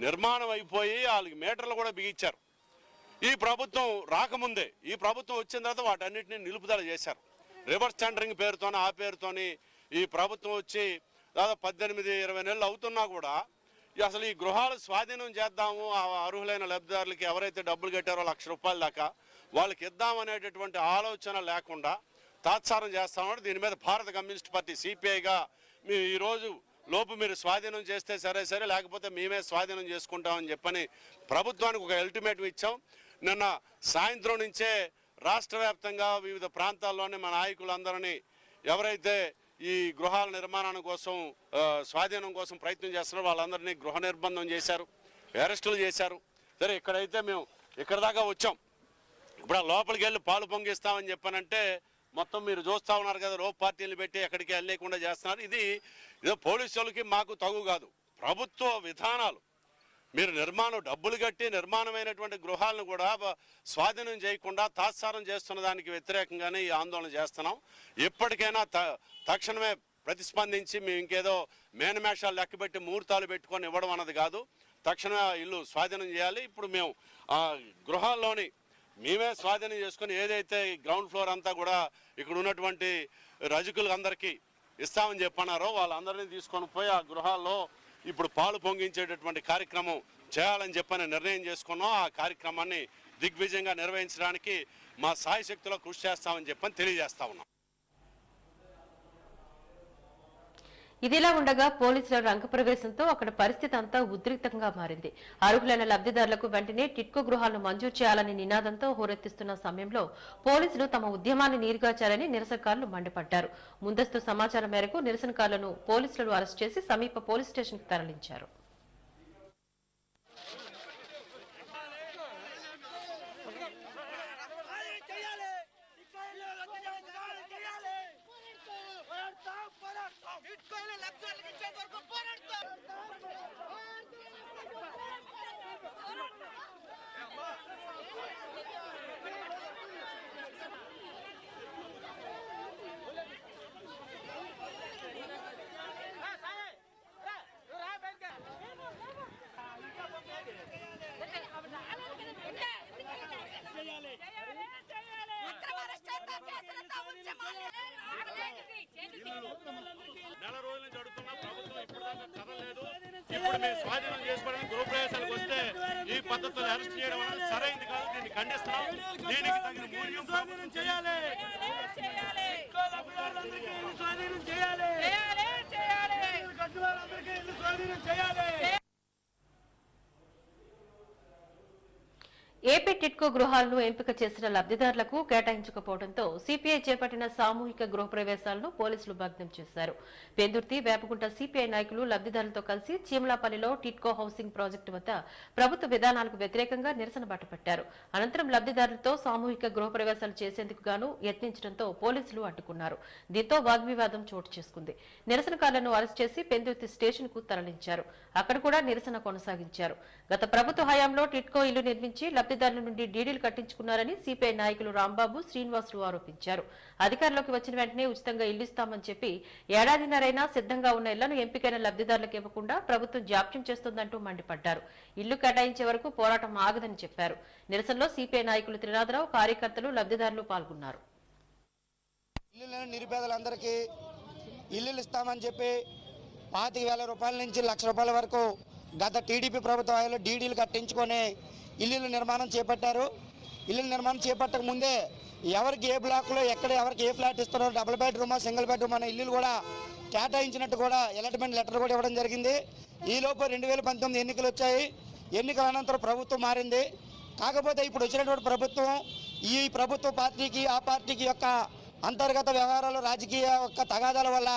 నిర్మాణం అయిపోయి వాళ్ళకి మీటర్లు కూడా బిగించారు. ఈ ప్రభుత్వం రాకముందే, ఈ ప్రభుత్వం వచ్చిన తర్వాత వాటన్నిటిని నిలుపుదల చేశారు. రివర్స్ టెండరింగ్ పేరుతోని ఈ ప్రభుత్వం వచ్చి దాదాపు 18-20 నెలలు అవుతున్నా కూడా అసలు ఈ గృహాలు స్వాధీనం చేద్దాము, అర్హులైన లబ్ధిదారులకి ఎవరైతే డబ్బులు కట్టారో ₹1,00,000 దాకా వాళ్ళకి ఇద్దామనేటటువంటి ఆలోచన లేకుండా తాత్సారం చేస్తామని దీని మీద భారత కమ్యూనిస్ట్ పార్టీ సిపిఐగా ఈ రోజు లోపు మీరు స్వాధీనం చేస్తే సరే, లేకపోతే మేమే స్వాధీనం చేసుకుంటామని చెప్పని ప్రభుత్వానికి ఒక అల్టిమేటం ఇచ్చాం. నిన్న సాయంత్రం నుంచే రాష్ట్ర వ్యాప్తంగా వివిధ ప్రాంతాల్లోనే మన నాయకులందరినీ ఎవరైతే ఈ గృహాల నిర్మాణం కోసం స్వాధీనం కోసం ప్రయత్నం చేస్తున్నారో వాళ్ళందరినీ గృహ నిర్బంధం చేశారు, అరెస్టులు చేశారు. సరే, ఇక్కడైతే మేము ఇక్కడ దాకా వచ్చాం. ఇప్పుడు లోపలికి వెళ్ళి పాలు పొంగిస్తామని చెప్పానంటే మొత్తం మీరు చూస్తూ ఉన్నారు కదా, రోప్ పార్టీలు పెట్టి ఎక్కడికి వెళ్ళలేకుండా చేస్తున్నారు. ఇది ఏదో పోలీసులకి మాకు తగు కాదు. ప్రభుత్వ విధానాలు మీరు డబ్బులు కట్టి నిర్మాణమైనటువంటి గృహాలను కూడా స్వాధీనం చేయకుండా తాత్సారం చేస్తున్న దానికి వ్యతిరేకంగానే ఈ ఆందోళన చేస్తున్నాం. ఎప్పటికైనా తక్షణమే ప్రతిస్పందించి మేము ఇంకేదో మేనమేషాలు లెక్కబెట్టి ముహూర్తాలు పెట్టుకొని ఇవ్వడం అన్నది కాదు. తక్షణమే ఇల్లు స్వాధీనం చేయాలి. ఇప్పుడు మేము ఆ గృహాల్లోని మేమే స్వాధీనం చేసుకొని ఏదైతే గ్రౌండ్ ఫ్లోర్ అంతా కూడా ఇక్కడ ఉన్నటువంటి రజకులు అందరికీ ఇస్తామని చెప్పన్నారో వాళ్ళందరినీ తీసుకొని పోయి ఆ గృహాల్లో ఇప్పుడు పాలు పొంగించేటటువంటి కార్యక్రమం చేయాలని చెప్పని నిర్ణయం చేసుకున్నాం. ఆ కార్యక్రమాన్ని దిగ్విజయంగా నిర్వహించడానికి మా సాయశక్తిలో కృషి చేస్తామని చెప్పని తెలియజేస్తా ఉన్నాం. ఇదిలా ఉండగా పోలీసుల రంగప్రవేశంతో అక్కడ పరిస్థితి అంతా ఉద్రిక్తంగా మారింది. అర్హులైన లబ్ధిదారులకు వెంటనే టిట్కో గృహాలను మంజూరు చేయాలని నినాదంతో హోరెత్తిస్తున్న సమయంలో పోలీసులు తమ ఉద్యమాన్ని నీరుగార్చారని నిరసనకారులు మండిపడ్డారు. ముందస్తు సమాచారం మేరకు నిరసనకారులను పోలీసులు అరెస్ట్ చేసి సమీప పోలీస్ స్టేషన్ కు తరలించారు. నెల రోజుల నుంచి అడుగుతున్నా ప్రభుత్వం ఇప్పుడు దాకా కదలలేదు. ఇప్పుడు మేము స్వాధీనం చేసుకోవడానికి గృహప్రవేశాలకు వస్తే ఈ పద్ధతులు అరెస్ట్ చేయడం అనేది సరైనది కాదు. దీన్ని ఖండిస్తున్నాం. దీనికి తగిన మూల్యం స్వాధీనం చేయాలి. ఏపీ టిట్కో గృహాలను ఎంపిక చేసిన లబ్ధిదారులకు కేటాయించకపోవడంతో సిపిఐ చేపట్టిన సామూహిక గృహప్రవేశాలను పోలీసులు భగ్నం చేశారు. పెందుర్తి, వేపగుంట సిపిఐ నాయకులు లబ్ధిదారులతో కలిసి చీమలాపల్లిలో టిట్కో హౌసింగ్ ప్రాజెక్టు వద్ద ప్రభుత్వ విధానాలకు వ్యతిరేకంగా నిరసన బాటపట్టారు. అనంతరం లబ్ధిదారులతో సామూహిక గృహప్రవేశాలు చేసేందుకు గాను యత్నించడంతో పోలీసులు అడ్డుకున్నారు. దీంతో వాగ్వివాదం చోటు చేసుకుంది. నిరసనకారులను అరెస్ట్ చేసి పెందుర్తి స్టేషన్ కు తరలించారు. అక్కడ కూడా నిరసన కొనసాగించారు. గత ప్రభుత్వ హయాంలో టిట్కో ఇల్లు నిర్మించి లబ్ధిదారుల నుండి డీడీలు కట్టించుకున్నారని సిపిఐ నాయకులు రాంబాబు, శ్రీనివాసులు ఆరోపించారు. అధికారంలోకి వచ్చిన వెంటనే ఉచితంగా ఇల్లు ఇస్తామని చెప్పి ఏడాదిన్నరైనా సిద్ధంగా ఉన్న ఇళ్లను ఎంపికైన లబ్ధిదారులకు ఇవ్వకుండా ప్రభుత్వం జాప్యం చేస్తోందంటూ మండిపడ్డారు. ఇల్లు కేటాయించే వరకు పోరాటం ఆగదని చెప్పారు. నిరసనలో సిపిఐ నాయకులు త్రినాథరావు, కార్యకర్తలు, లబ్ధిదారులు పాల్గొన్నారు. నిరుపేదలందరికీ ఇల్లులు ఇస్తామని చెప్పి 25,000 రూపాయల నుంచి 1,00,000 రూపాయల వరకు గత టీడీపీ ప్రభుత్వ హయాంలో డీడీలు కట్టించుకొని ఇల్లుల నిర్మాణం చేపట్టారు. ఇల్లుల నిర్మాణం చేపట్టక ముందే ఎవరికి ఏ బ్లాక్లో ఎక్కడ ఎవరికి ఏ ఫ్లాట్ ఇస్తున్నారో, డబుల్ బెడ్రూమా, సింగిల్ బెడ్రూమ్ అనే ఇల్లులు కూడా కేటాయించినట్టు కూడా అలాట్మెంట్ లెటర్ కూడా ఇవ్వడం జరిగింది. ఈలోపు 2019 ఎన్నికలు వచ్చాయి. ఎన్నికల అనంతరం ప్రభుత్వం మారింది. కాకపోతే ఇప్పుడు వచ్చినటువంటి ప్రభుత్వం ఈ ప్రభుత్వ పార్టీకి ఆ పార్టీకి యొక్క అంతర్గత వ్యవహారాలు, రాజకీయ యొక్క తగాదాల వల్ల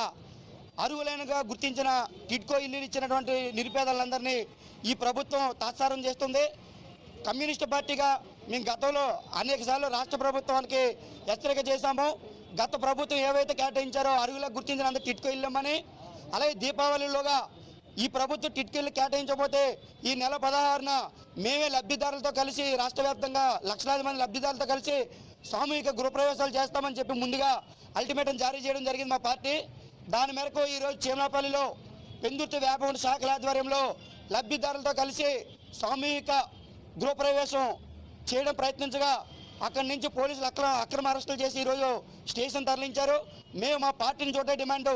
అర్హులైనగా గుర్తించిన టిట్కో ఇల్లు ఇచ్చినటువంటి నిరుపేదలందరినీ ఈ ప్రభుత్వం తాత్సారం చేస్తుంది. కమ్యూనిస్టు పార్టీగా మేము గతంలో అనేకసార్లు రాష్ట్ర ప్రభుత్వానికి హెచ్చరిక చేశాము. గత ప్రభుత్వం ఏవైతే కేటాయించారో అర్హులకు గుర్తించినంత టిట్కో ఇల్లమని, అలాగే దీపావళిలోగా ఈ ప్రభుత్వం టిట్కో ఇల్లు కేటాయించకపోతే ఈ నెల 16న మేమే లబ్ధిదారులతో కలిసి రాష్ట్ర వ్యాప్తంగా లక్షలాది మంది లబ్ధిదారులతో కలిసి సామూహిక గృహప్రవేశాలు చేస్తామని చెప్పి ముందుగా అల్టిమేటం జారీ చేయడం జరిగింది మా పార్టీ. దాని మేరకు ఈరోజు చీమలాపల్లిలో పెందుర్తి, వేపగుంట శాఖల ఆధ్వర్యంలో లబ్ధిదారులతో కలిసి సామూహిక గృహప్రవేశం చేయడం ప్రయత్నించగా అక్కడి నుంచి పోలీసులు అక్రమ అరెస్టులు చేసి ఈరోజు స్టేషన్ తరలించారు. మేము మా పార్టీని చూడే డిమాండ్,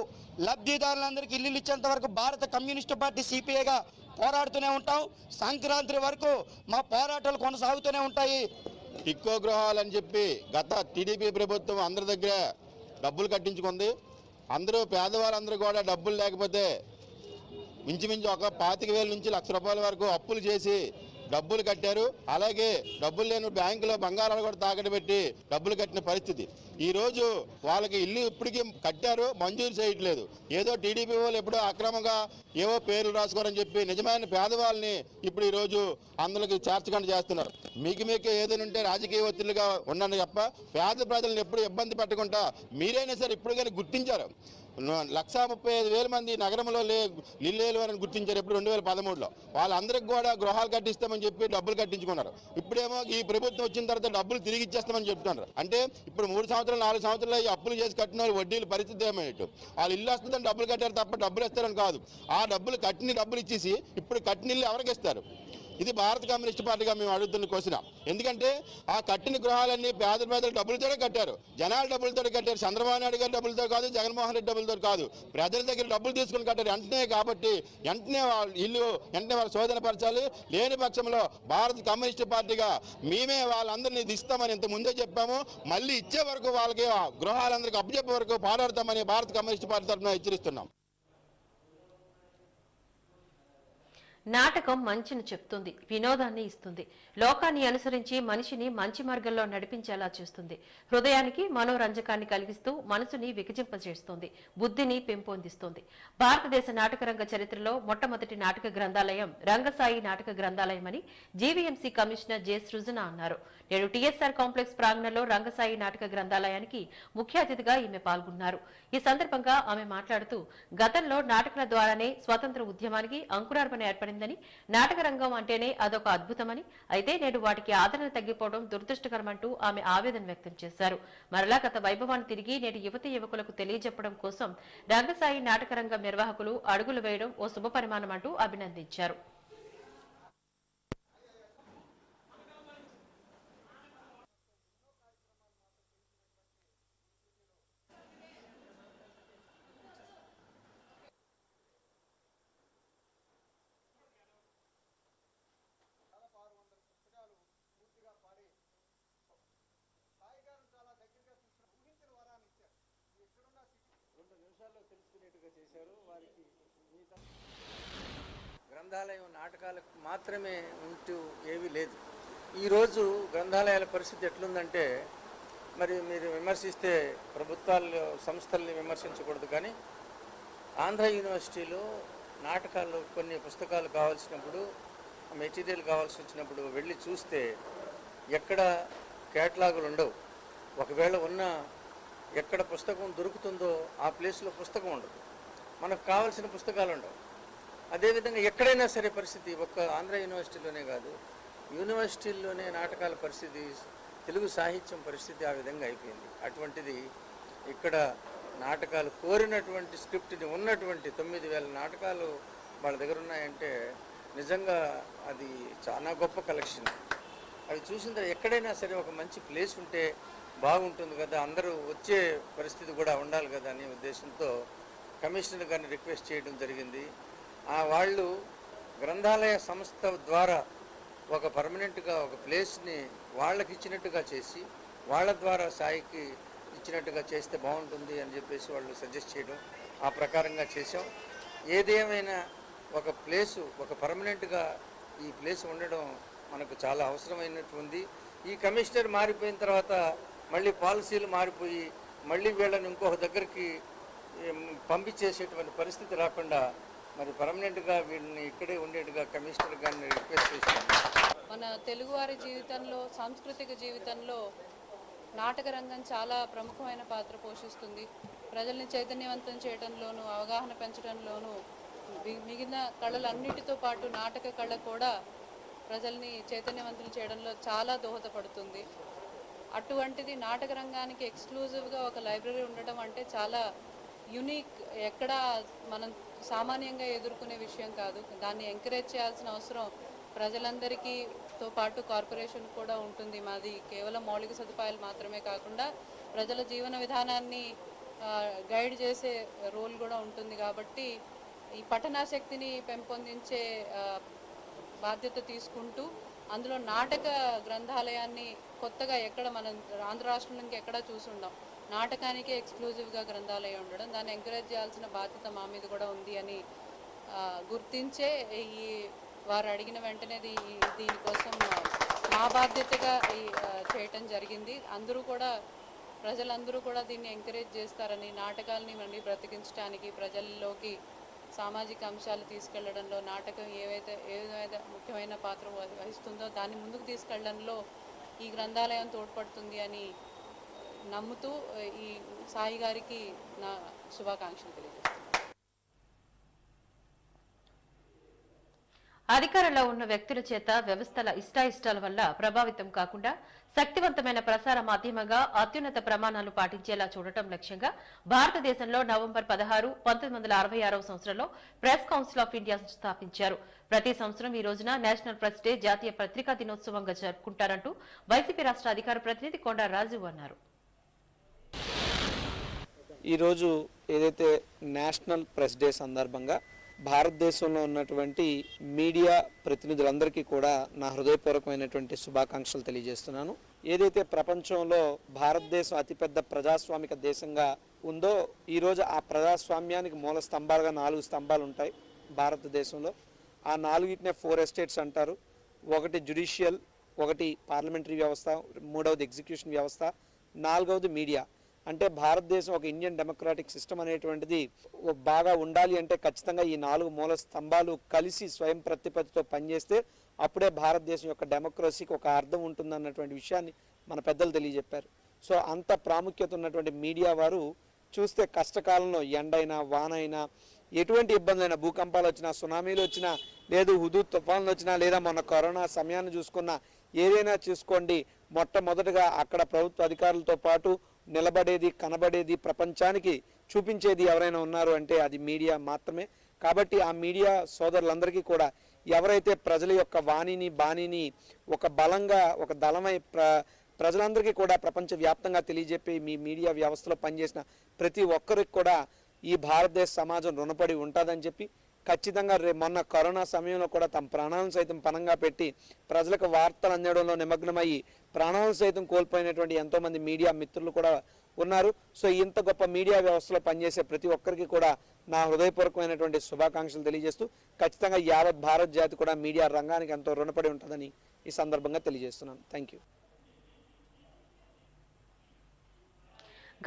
లబ్ధిదారులందరికీ ఇల్లు ఇచ్చేంత వరకు భారత కమ్యూనిస్టు పార్టీ సిపిఐగా పోరాడుతూనే ఉంటాం. సంక్రాంతి వరకు మా పోరాటాలు కొనసాగుతూనే ఉంటాయి. టిట్కో గృహాలు అని చెప్పి గత టీడీపీ ప్రభుత్వం అందరి దగ్గర డబ్బులు కట్టించుకుంది. అందరూ పేదవాళ్ళందరూ కూడా డబ్బులు లేకపోతే ఇంచుమించు ఒక 25,000 నుంచి 1,00,000 రూపాయల వరకు అప్పులు చేసి డబ్బులు కట్టారు. అలాగే డబ్బులు లేని బ్యాంకులో బంగారాలు కూడా తాకట్టు పెట్టి డబ్బులు కట్టిన పరిస్థితి. ఈరోజు వాళ్ళకి ఇల్లు ఇప్పటికీ కట్టారు, మంజూరు చేయట్లేదు. ఏదో టీడీపీ వాళ్ళు ఎప్పుడో అక్రమంగా ఏవో పేర్లు రాసుకోరని చెప్పి నిజమైన పేదవాళ్ళని ఇప్పుడు ఈరోజు అందరికి చేర్చకుండా చేస్తున్నారు. మీకు ఏదైనా ఉంటే రాజకీయ ఒత్తిడిగా ఉండండి తప్ప పేద ప్రజలను ఎప్పుడు ఇబ్బంది పెట్టకుండా మీరైనా సరే ఇప్పుడు కానీ గుర్తించారు. 1,35,000 మంది నగరంలో ఇల్లు అని గుర్తించారు ఎప్పుడు 2013లో. వాళ్ళందరికీ కూడా గృహాలు కట్టిస్తామని చెప్పి డబ్బులు కట్టించుకున్నారు. ఇప్పుడేమో ఈ ప్రభుత్వం వచ్చిన తర్వాత డబ్బులు తిరిగి ఇచ్చేస్తామని చెప్తున్నారు. అంటే ఇప్పుడు 3 సంవత్సరాలు 4 సంవత్సరాలు ఈ అప్పులు చేసి కట్టిన వాళ్ళు వడ్డీలు పరిస్థితి ఏమైనట్టు. వాళ్ళు ఇల్లు వస్తుందని డబ్బులు కట్టారు తప్ప డబ్బులు ఇస్తారని కాదు. ఆ డబ్బులు కట్టిన డబ్బులు ఇచ్చేసి ఇప్పుడు కట్టిన ఇల్లు ఎవరికి ఇస్తారు? ఇది భారత కమ్యూనిస్ట్ పార్టీగా మేము అడుగుతున్న క్వశ్చన్. ఎందుకంటే ఆ కట్టిన గృహాలన్నీ పేదలు డబ్బులతోనే కట్టారు, జనాల డబ్బులతో కట్టారు. చంద్రబాబు నాయుడు గారి డబ్బులతో కాదు, జగన్మోహన్ రెడ్డి డబ్బులతో కాదు, ప్రజల దగ్గర డబ్బులు తీసుకుని కట్టారు వెంటనే. కాబట్టి వెంటనే వెంటనే వాళ్ళు శోధనపరచాలి. లేని పక్షంలో భారత కమ్యూనిస్ట్ పార్టీగా మేమే వాళ్ళందరినీ ఇస్తామని ఇంత ముందే చెప్పాము. మళ్ళీ ఇచ్చే వరకు వాళ్ళకి గృహాలందరికీ అప్పచెప్పే వరకు పోరాడతామని భారత కమ్యూనిస్ట్ పార్టీ తరఫున హెచ్చరిస్తున్నాం. నాటకం మంచిని చెప్తుంది, వినోదాన్ని ఇస్తుంది, లోకాన్ని అనుసరించి మనిషిని మంచి మార్గంలో నడిపించేలా చేస్తుంది, హృదయానికి మనోరంజకాన్ని కలిగిస్తూ మనసుని వికజింపజేస్తుంది, బుద్ధిని పెంపొందిస్తుంది. భారతదేశ నాటకరంగ చరిత్రలో మొట్టమొదటి నాటక గ్రంథాలయం రంగసాయి నాటక గ్రంథాలయం అని జీవీఎంసీ కమిషనర్ జె సృజన అన్నారు. నేడు టీఎస్ఆర్ కాంప్లెక్స్ ప్రాంగణంలో రంగసాయి నాటక గ్రంథాలయానికి ముఖ్య అతిథిగా ఈమె పాల్గొన్నారు. ఈ సందర్భంగా ఆమె మాట్లాడుతూ గతంలో నాటకాల ద్వారానే స్వాతంత్ర ఉద్యమానికి అంకురార్పణ ఏర్పడిందని, నాటక రంగం అంటేనే అదొక అద్భుతమని, అయితే నేడు వాటికి ఆదరణ తగ్గిపోవడం దురదృష్టకరమంటూ ఆమె ఆవేదన వ్యక్తం చేశారు. మరలా గత వైభవాన్ని తిరిగి నేటి యువతీ యువకులకు తెలియజెప్పడం కోసం రంగసాయి నాటక రంగం నిర్వాహకులు అడుగులు వేయడం ఓ శుభపరిమాణమంటూ అభినందించారు. గ్రంథాలయం నాటకాలకు మాత్రమే ఉంటూ ఏమీ లేదు. ఈరోజు గ్రంథాలయాల పరిస్థితి ఎట్లుందంటే, మరి మీరు విమర్శిస్తే ప్రభుత్వాలు సంస్థల్ని విమర్శించకూడదు, కానీ ఆంధ్ర యూనివర్సిటీలో నాటకాలు కొన్ని పుస్తకాలు కావాల్సినప్పుడు, మెటీరియల్ కావాల్సి వచ్చినప్పుడు వెళ్ళి చూస్తే ఎక్కడ కేటలాగులు ఉండవు. ఒకవేళ ఉన్నా ఎక్కడ పుస్తకం దొరుకుతుందో ఆ ప్లేస్లో పుస్తకం ఉండదు, మనకు కావాల్సిన పుస్తకాలు ఉండవు. అదేవిధంగా ఎక్కడైనా సరే పరిస్థితి, ఒక్క ఆంధ్ర యూనివర్సిటీలోనే కాదు, యూనివర్సిటీల్లోనే నాటకాల పరిస్థితి, తెలుగు సాహిత్యం పరిస్థితి ఆ విధంగా అయిపోయింది. అటువంటిది ఇక్కడ నాటకాలు కోరినటువంటి స్క్రిప్ట్ని ఉన్నటువంటి 9,000 నాటకాలు వాళ్ళ దగ్గర ఉన్నాయంటే నిజంగా అది చాలా గొప్ప కలెక్షన్. అవి చూసిన తర్వాత ఎక్కడైనా సరే ఒక మంచి ప్లేస్ ఉంటే బాగుంటుంది కదా, అందరూ వచ్చే పరిస్థితి కూడా ఉండాలి కదా అనే ఉద్దేశంతో కమిషనర్ గారిని రిక్వెస్ట్ చేయడం జరిగింది. వాళ్ళు గ్రంథాలయ సంస్థ ద్వారా ఒక పర్మనెంట్గా ఒక ప్లేస్ని వాళ్ళకి ఇచ్చినట్టుగా చేసి, వాళ్ళ ద్వారా సాయికి ఇచ్చినట్టుగా చేస్తే బాగుంటుంది అని చెప్పేసి వాళ్ళు సజెస్ట్ చేయడం, ఆ ప్రకారంగా చేసాం. ఏదేమైనా ఒక ప్లేసు, ఒక పర్మనెంట్గా ఈ ప్లేస్ ఉండడం మనకు చాలా అవసరమైనట్టు ఉంది. ఈ కమిషనర్ మారిపోయిన తర్వాత మళ్ళీ పాలసీలు మారిపోయి మళ్ళీ వీళ్ళని ఇంకొక దగ్గరికి పంపించేసేటువంటి పరిస్థితి రాకుండా మరి పర్మనెంట్గా వీళ్ళని ఇక్కడే ఉండేట్టుగా కమిషనర్ గారిని రిక్వెస్ట్ చేశాను. మన తెలుగువారి జీవితంలో, సాంస్కృతిక జీవితంలో నాటక రంగం చాలా ప్రముఖమైన పాత్ర పోషిస్తుంది. ప్రజల్ని చైతన్యవంతం చేయడంలోనూ, అవగాహన పెంచడంలోనూ, మిగిలిన కళలన్నిటితో పాటు నాటక కళ కూడా ప్రజల్ని చైతన్యవంతులు చేయడంలో చాలా దోహదపడుతుంది. అటువంటిది నాటక రంగానికి ఎక్స్క్లూజివ్గా ఒక లైబ్రరీ ఉండడం అంటే చాలా యూనిక్, ఎక్కడ మనం సామాన్యంగా ఎదుర్కొనే విషయం కాదు. దాన్ని ఎంకరేజ్ చేయాల్సిన అవసరం ప్రజలందరికీతో పాటు కార్పొరేషన్ కూడా ఉంటుంది. మాది కేవలం మౌలిక సదుపాయాలు మాత్రమే కాకుండా ప్రజల జీవన విధానాన్ని గైడ్ చేసే రోల్ కూడా ఉంటుంది. కాబట్టి ఈ పఠనాశక్తిని పెంపొందించే బాధ్యత తీసుకుంటూ అందులో నాటక గ్రంథాలయాన్ని కొత్తగా ఎక్కడ మనం ఆంధ్ర రాష్ట్రం నుంచి ఎక్కడా చూసుండం, నాటకానికే ఎక్స్క్లూజివ్గా గ్రంథాలయం ఉండడం, దాన్ని ఎంకరేజ్ చేయాల్సిన బాధ్యత మా మీద కూడా ఉంది అని గుర్తించే ఈ వారు అడిగిన వెంటనే దీనికోసం మా బాధ్యతగా చేయటం జరిగింది. అందరూ కూడా, ప్రజలందరూ కూడా దీన్ని ఎంకరేజ్ చేస్తారని, నాటకాలని మళ్ళీ బ్రతికించడానికి, ప్రజల్లోకి సామాజిక అంశాలు తీసుకెళ్లడంలో నాటకం ఏ విధమైన ముఖ్యమైన పాత్ర వహిస్తుందో దాన్ని ముందుకు తీసుకెళ్లడంలో ఈ గ్రంథాలయం తోడ్పడుతుంది అని నమ్ముతూ ఈ సాయి గారికి నా శుభాకాంక్షలు తెలియజేస్తాను. అధికారంలో ఉన్న వ్యక్తుల చేత వ్యవస్థల ఇష్టాయిష్టాల వల్ల ప్రభావితం కాకుండా శక్తివంతమైన ప్రసార మాధ్యమంగా అత్యున్నత ప్రమాణాలు పాటించేలా చూడటం లక్ష్యంగా భారతదేశంలో నవంబర్ 16, 1966వ సంవత్సరంలో ప్రెస్ కౌన్సిల్ ఆఫ్ ఇండియా స్థాపించారు. ప్రతి సంవత్సరం ఈ రోజున నేషనల్ ప్రెస్ డే, జాతీయ పత్రికా దినోత్సవంగా జరుపుకుంటారంటూ వైసీపీ రాష్ట్ర అధికార ప్రతినిధి కొండా రాజు అన్నారు. ఈరోజు ఏదైతే నేషనల్ ప్రెస్ డే సందర్భంగా భారతదేశంలో ఉన్నటువంటి మీడియా ప్రతినిధులందరికీ కూడా నా హృదయపూర్వకమైనటువంటి శుభాకాంక్షలు తెలియజేస్తున్నాను. ఏదైతే ప్రపంచంలో భారతదేశం అతిపెద్ద ప్రజాస్వామిక దేశంగా ఉందో, ఈరోజు ఆ ప్రజాస్వామ్యానికి మూల స్తంభాలుగా 4 స్తంభాలు ఉంటాయి భారతదేశంలో. ఆ నాలుగిటినే 4 ఎస్టేట్స్ అంటారు. ఒకటి జ్యుడిషియల్, ఒకటి పార్లమెంటరీ వ్యవస్థ, మూడవది ఎగ్జిక్యూషన్ వ్యవస్థ, నాలుగవది మీడియా. అంటే భారతదేశం ఒక ఇండియన్ డెమోక్రాటిక్ సిస్టమ్ అనేటువంటిది బాగా ఉండాలి అంటే ఖచ్చితంగా ఈ 4 మూల స్తంభాలు కలిసి స్వయం ప్రతిపత్తితో పనిచేస్తే అప్పుడే భారతదేశం యొక్క డెమోక్రసీకి ఒక అర్థం ఉంటుందన్నటువంటి విషయాన్ని మన పెద్దలు తెలియజెప్పారు. సో అంత ప్రాముఖ్యత ఉన్నటువంటి మీడియా వారు చూస్తే కష్టకాలంలో ఎండైనా వానైనా ఎటువంటి ఇబ్బందులైనా, భూకంపాలు వచ్చినా, సునామీలు వచ్చినా, లేదు హుదూద్ తుఫాన్లు వచ్చినా, లేదా మొన్న కరోనా సమయాన్ని చూసుకున్నా, ఏదైనా చూసుకోండి, మొట్టమొదటగా అక్కడ ప్రభుత్వ అధికారులతో పాటు నిలబడేది, కనబడేది, ప్రపంచానికి చూపించేది ఎవరైనా ఉన్నారు అంటే అది మీడియా మాత్రమే. కాబట్టి ఆ మీడియా సోదరులందరికీ కూడా ఎవరైతే ప్రజల యొక్క వాణిని బాణిని ఒక బలంగా ఒక దళమై ప్రజలందరికీ కూడా ప్రపంచవ్యాప్తంగా తెలియజెప్పి మీ మీడియా వ్యవస్థలో పనిచేసిన ప్రతి ఒక్కరికి కూడా ఈ భారతదేశ సమాజం రుణపడి ఉంటుందని చెప్పి ఖచ్చితంగా మొన్న కరోనా సమయంలో కూడా తమ ప్రాణాలను సైతం పణంగా పెట్టి ప్రజలకు వార్తలు అందడంలో నిమగ్నమయ్యి ప్రాణాలను సైతం కోల్పోయినటువంటి ఎంతోమంది మీడియా మిత్రులు కూడా ఉన్నారు. సో ఇంత గొప్ప మీడియా వ్యవస్థలో పనిచేసే ప్రతి ఒక్కరికి కూడా నా హృదయపూర్వకమైనటువంటి శుభాకాంక్షలు తెలియజేస్తూ ఖచ్చితంగా యావత్ భారత్ జాతి కూడా మీడియా రంగానికి ఎంతో రుణపడి ఉంటుందని ఈ సందర్భంగా తెలియజేస్తున్నాను. Thank you.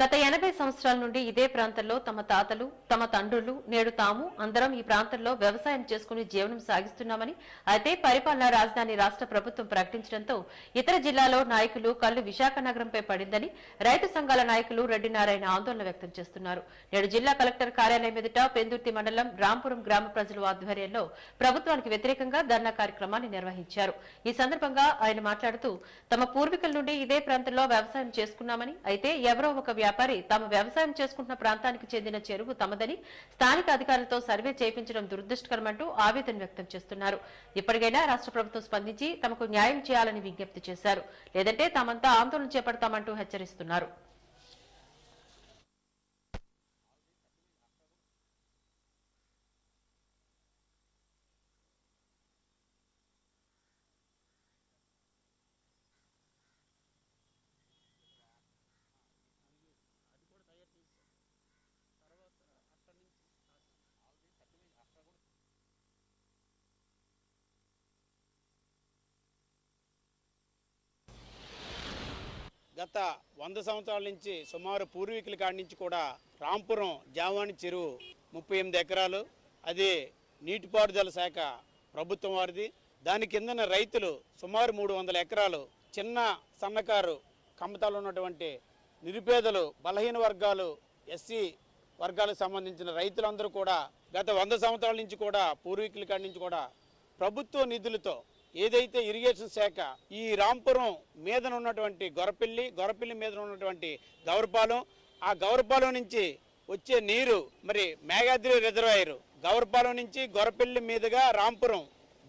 గత 80 సంవత్సరాల నుండి ఇదే ప్రాంతంలో తమ తాతలు, తమ తండ్రులు, నేడు తాము అందరం ఈ ప్రాంతంలో వ్యవసాయం చేసుకుని జీవనం సాగిస్తున్నామని, అయితే పరిపాలనా రాజధాని రాష్ట్ర ప్రభుత్వం ప్రకటించడంతో ఇతర జిల్లాలో నాయకులు కళ్లు విశాఖ నగరంపై పడిందని రైతు సంఘాల నాయకులు రెడ్డి నారాయణ ఆందోళన వ్యక్తం చేస్తున్నారు. నేడు జిల్లా కలెక్టర్ కార్యాలయం ఎదుట పెందుర్తి మండలం రాంపురం గ్రామ ప్రజల ఆధ్వర్యంలో ప్రభుత్వానికి వ్యతిరేకంగా ధర్నా కార్యక్రమాన్ని నిర్వహించారు. ఈ సందర్భంగా ఆయన మాట్లాడుతూ తమ పూర్వీకుల నుండి ఇదే ప్రాంతంలో వ్యవసాయం చేసుకున్నామని, అయితే ఎవరో ఒక వ్యాపారి తాము వ్యవసాయం చేసుకుంటున్న ప్రాంతానికి చెందిన చెరువు తమదని స్థానిక అధికారులతో సర్వే చేయించడం దురదృష్టకరమంటూ ఆవేదన వ్యక్తం చేస్తున్నారు. ఇప్పటికైనా రాష్ట్ర ప్రభుత్వం స్పందించి తమకు న్యాయం చేయాలని విజ్ఞప్తి చేశారు. లేదంటే తామంతా ఆందోళన చేపడతామంటూ హెచ్చరిస్తున్నారు. గత 100 సంవత్సరాల నుంచి సుమారు పూర్వీకుల కాడి నుంచి కూడా రాంపురం జావాణి చెరువు 38 ఎకరాలు, అది నీటిపారుదల శాఖ ప్రభుత్వం వారిది. దాని కిందన రైతులు సుమారు 300 ఎకరాలు, చిన్న సన్నకారు కమ్మతాలు ఉన్నటువంటి నిరుపేదలు, బలహీన వర్గాలు, ఎస్సీ వర్గాలకు సంబంధించిన రైతులందరూ కూడా గత 100 సంవత్సరాల నుంచి కూడా పూర్వీకుల కాడి నుంచి కూడా ప్రభుత్వ నిధులతో ఏదైతే ఇరిగేషన్ శాఖ ఈ రాంపురం మీద ఉన్నటువంటి గొరపిల్లి మీద ఉన్నటువంటి గౌరపాలెం, ఆ గౌరపాలెం నుంచి వచ్చే నీరు మరి మేఘాద్రి రిజర్వాయర్, గౌరపాలెం నుంచి గొరపిల్లి మీదుగా రాంపురం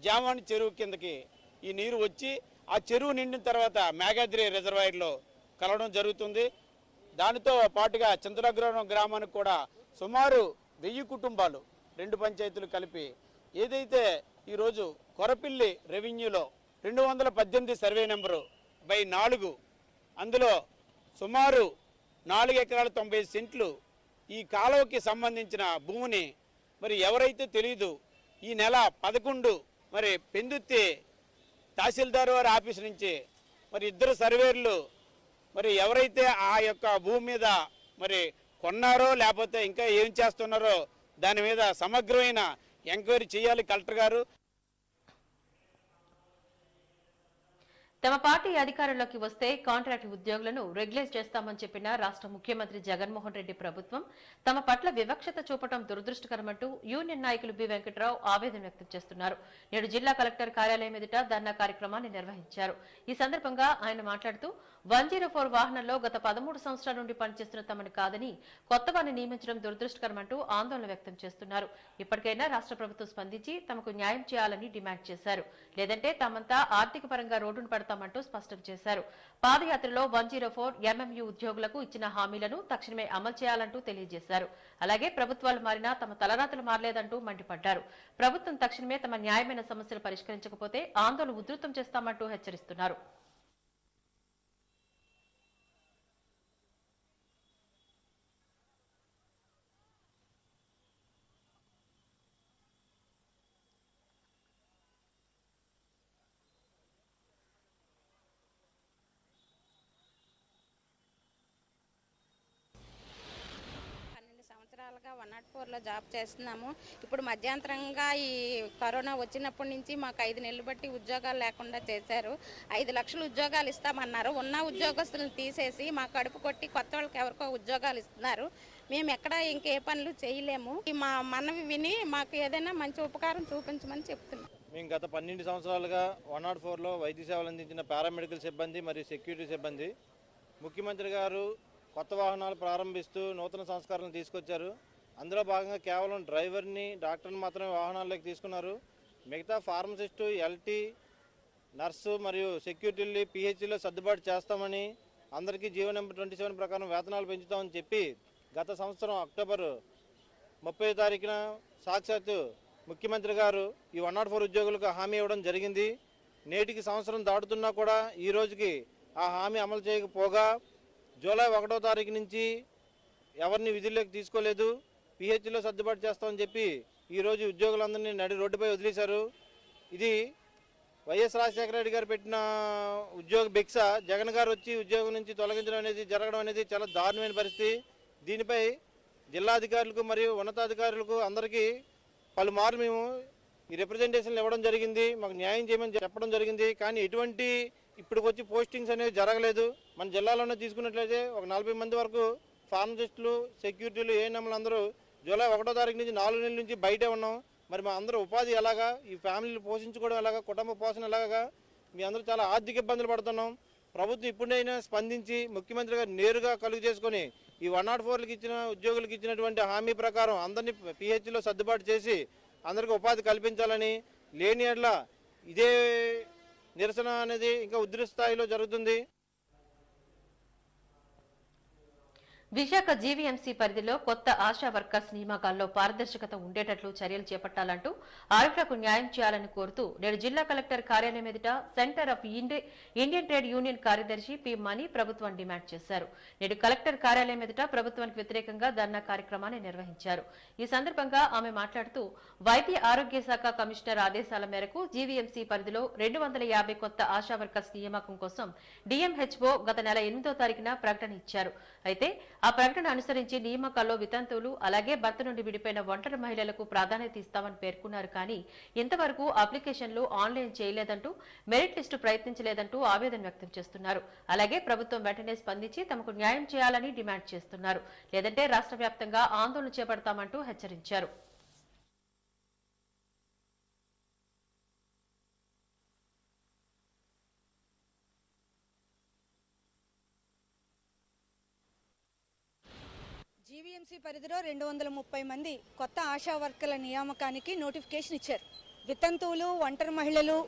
జామాని చెరువు కిందకి ఈ నీరు వచ్చి ఆ చెరువు నిండిన తర్వాత మేఘాద్రి రిజర్వాయర్లో కలవడం జరుగుతుంది. దానితో పాటుగా చింతలగ్రహం గ్రామానికి కూడా సుమారు 1000 కుటుంబాలు 2 పంచాయతీలు కలిపి ఏదైతే ఈరోజు కొరపిల్లి రెవెన్యూలో 218 సర్వే నెంబరు బై 4, అందులో సుమారు 4 ఎకరాల 90 సెంట్లు ఈ కాలువకి సంబంధించిన భూమిని మరి ఎవరైతే తెలియదు ఈ నెల 11 మరి పెందుర్తి తహసీల్దార్ వారి ఆఫీస్ నుంచి మరి 2 సర్వేర్లు మరి ఎవరైతే ఆ యొక్క భూమి మీద మరి కొన్నారో లేకపోతే ఇంకా ఏం చేస్తున్నారో దాని మీద సమగ్రమైన ఎంక్వైరీ చేయాలి కలెక్టర్ గారు. తమ పార్టీ అధికారంలోకి వస్తే కాంట్రాక్ట్ ఉద్యోగులను రెగ్యులైజ్ చేస్తామని చెప్పిన రాష్ట్ర ముఖ్యమంత్రి జగన్మోహన్ రెడ్డి ప్రభుత్వం తమ పట్ల వివక్షత చూపడం దురదృష్టకరమంటూ యూనియన్ నాయకులు బి వెంకట్రావు ఆవేదన వ్యక్తం చేస్తున్నారు. నేడు జిల్లా కలెక్టర్ కార్యాలయం ఎదుట ధర్నా కార్యక్రమాన్ని నిర్వహించారు. ఈ సందర్భంగా ఆయన మాట్లాడుతూ 104 వాహనంలో గత 13 సంవత్సరాల నుండి పనిచేస్తున్న తమను కాదని కొత్త వారిని నియమించడం దురదృష్టకరమంటూ ఆందోళన వ్యక్తం చేస్తున్నారు. ఇప్పటికైనా రాష్ట్ర ప్రభుత్వం స్పందించి తమకు న్యాయం చేయాలని డిమాండ్ చేశారు. లేదంటే తామంతా ఆర్థిక పరంగా రోడ్డును పడతామంటూ స్పష్టం చేశారు. పాదయాత్రలో 104 ఎంఎంయూ ఉద్యోగులకు ఇచ్చిన హామీలను తక్షణమే అమలు చేయాలంటూ తెలియజేశారు. అలాగే ప్రభుత్వాలు మారినా తమ తలరాతలు మారలేదంటూ మండిపడ్డారు. ప్రభుత్వం తక్షణమే తమ న్యాయమైన సమస్యలు పరిష్కరించకపోతే ఆందోళన ఉధృతం చేస్తామంటూ హెచ్చరిస్తున్నారు. సెంటర్లో జాబ్ చేస్తున్నాము. ఇప్పుడు మధ్యంతరంగా ఈ కరోనా వచ్చినప్పటి నుంచి మాకు 5 నెలలు బట్టి ఉద్యోగాలు లేకుండా చేశారు. 5 లక్షల ఉద్యోగాలు ఇస్తామన్నారు. ఉన్న ఉద్యోగస్తులను తీసేసి మా కడుపు కొట్టి కొత్త వాళ్ళకి ఎవరికో ఉద్యోగాలు ఇస్తున్నారు. మేము ఎక్కడ ఇంకే పనులు చేయలేము. మా మనవి విని మాకు ఏదైనా మంచి ఉపకారం చూపించమని చెప్తున్నాం. మేము గత 12 సంవత్సరాలుగా 104లో వైద్య సేవలు అందించిన పారామెడికల్ సిబ్బంది మరియు సెక్యూరిటీ సిబ్బంది. ముఖ్యమంత్రి గారు కొత్త వాహనాలు ప్రారంభిస్తూ నూతన సంస్కరణలు తీసుకొచ్చారు. అందులో భాగంగా కేవలం డ్రైవర్ని, డాక్టర్ని మాత్రమే వాహనాల్లోకి తీసుకున్నారు. మిగతా ఫార్మసిస్టు, ఎల్టీ, నర్సు మరియు సెక్యూరిటీలు పిహెచ్లో సర్దుబాటు చేస్తామని, అందరికీ జీవో నెంబర్ 27 ప్రకారం వేతనాలు పెంచుతామని చెప్పి గత సంవత్సరం అక్టోబర్ 30 తారీఖున సాక్షాత్తు ముఖ్యమంత్రి గారు ఈ 104 ఉద్యోగులకు హామీ ఇవ్వడం జరిగింది. నేటికి సంవత్సరం దాటుతున్నా కూడా ఈ రోజుకి ఆ హామీ అమలు చేయకపోగా జూలై 1వ తారీఖు నుంచి ఎవరిని విధుల్లోకి తీసుకోలేదు. పిహెచ్లో సర్దుబాటు చేస్తామని చెప్పి ఈరోజు ఉద్యోగులందరినీ నడి రోడ్డుపై వదిలేశారు. ఇది వైఎస్ రాజశేఖర రెడ్డి గారు పెట్టిన ఉద్యోగ భిక్ష. జగన్ గారు వచ్చి ఉద్యోగం నుంచి తొలగించడం అనేది జరగడం అనేది చాలా దారుణమైన పరిస్థితి. దీనిపై జిల్లాధికారులకు మరియు ఉన్నతాధికారులకు అందరికీ పలుమార్లు మేము ఈ రిప్రజెంటేషన్లు ఇవ్వడం జరిగింది. మాకు న్యాయం చేయమని చెప్పడం జరిగింది. కానీ ఎటువంటి ఇప్పటికొచ్చి పోస్టింగ్స్ అనేవి జరగలేదు. మన జిల్లాలోనే తీసుకున్నట్లయితే ఒక 40 మంది వరకు ఫార్మసిస్టులు, సెక్యూరిటీలు, ఏఎన్ఎంలు అందరూ జూలై 1వ తారీఖు నుంచి 4 నెలల నుంచి బయటే ఉన్నాం. మరి మా అందరూ ఉపాధి ఎలాగా, ఈ ఫ్యామిలీలు పోషించుకోవడం ఎలాగా, కుటుంబ పోషణ ఎలాగా, మీ అందరూ చాలా ఆర్థిక ఇబ్బందులు పడుతున్నాం. ప్రభుత్వం ఇప్పుడైనా స్పందించి ముఖ్యమంత్రి గారు నేరుగా కలుగు చేసుకొని ఈ 104కి ఇచ్చిన ఉద్యోగులకు ఇచ్చినటువంటి హామీ ప్రకారం అందరినీ పిహెచ్లో సర్దుబాటు చేసి అందరికీ ఉపాధి కల్పించాలని, లేని ఎడల ఇదే నిరసన అనేది ఇంకా ఉధృత స్థాయిలో జరుగుతుంది. విశాఖ జీవీఎంసీ పరిధిలో కొత్త ఆశా వర్కర్స్ నియామకాల్లో పారదర్శకత ఉండేటట్లు చర్యలు చేపట్టాలంటూ అర్హులకు న్యాయం చేయాలని కోరుతూ నేడు జిల్లా కలెక్టర్ కార్యాలయం ఎదుట centre of Indian trade union కార్యదర్శి పి మణి ప్రభుత్వం డిమాండ్ చేశారు. నేడు కలెక్టర్ కార్యాలయం ఎదుట ప్రభుత్వానికి వ్యతిరేకంగా ధర్నా కార్యక్రమాన్ని నిర్వహించారు. ఈ సందర్భంగా ఆమె మాట్లాడుతూ వైద్య ఆరోగ్య శాఖ కమిషనర్ ఆదేశాల మేరకు జీవీఎంసీ పరిధిలో 250 కొత్త ఆశా వర్కర్స్ నియామకం కోసం డిఎంహెచ్ఓ గత నెల 8వ తారీఖున ప్రకటన ఇచ్చారు. అయితే ఆ ప్రకటన అనుసరించి నియామకాల్లో వితంతువులు అలాగే భర్త నుండి విడిపోయిన ఒంటరి మహిళలకు ప్రాధాన్యత ఇస్తామని పేర్కొన్నారు. కానీ ఇంతవరకు అప్లికేషన్లు ఆన్లైన్ చేయలేదంటూ, మెరిట్ లిస్టు ప్రయత్నించలేదంటూ ఆవేదన వ్యక్తం చేస్తున్నారు. అలాగే ప్రభుత్వం వెంటనే స్పందించి తమకు న్యాయం చేయాలని డిమాండ్ చేస్తున్నారు. లేదంటే రాష్ట్ర వ్యాప్తంగా ఆందోళన చేపడతామంటూ హెచ్చరించారు. జీవీఎంసీ పరిధిలో 230 మంది కొత్త ఆశా వర్కర్ల నియామకానికి నోటిఫికేషన్ ఇచ్చారు. వితంతువులు, ఒంటరి మహిళలు,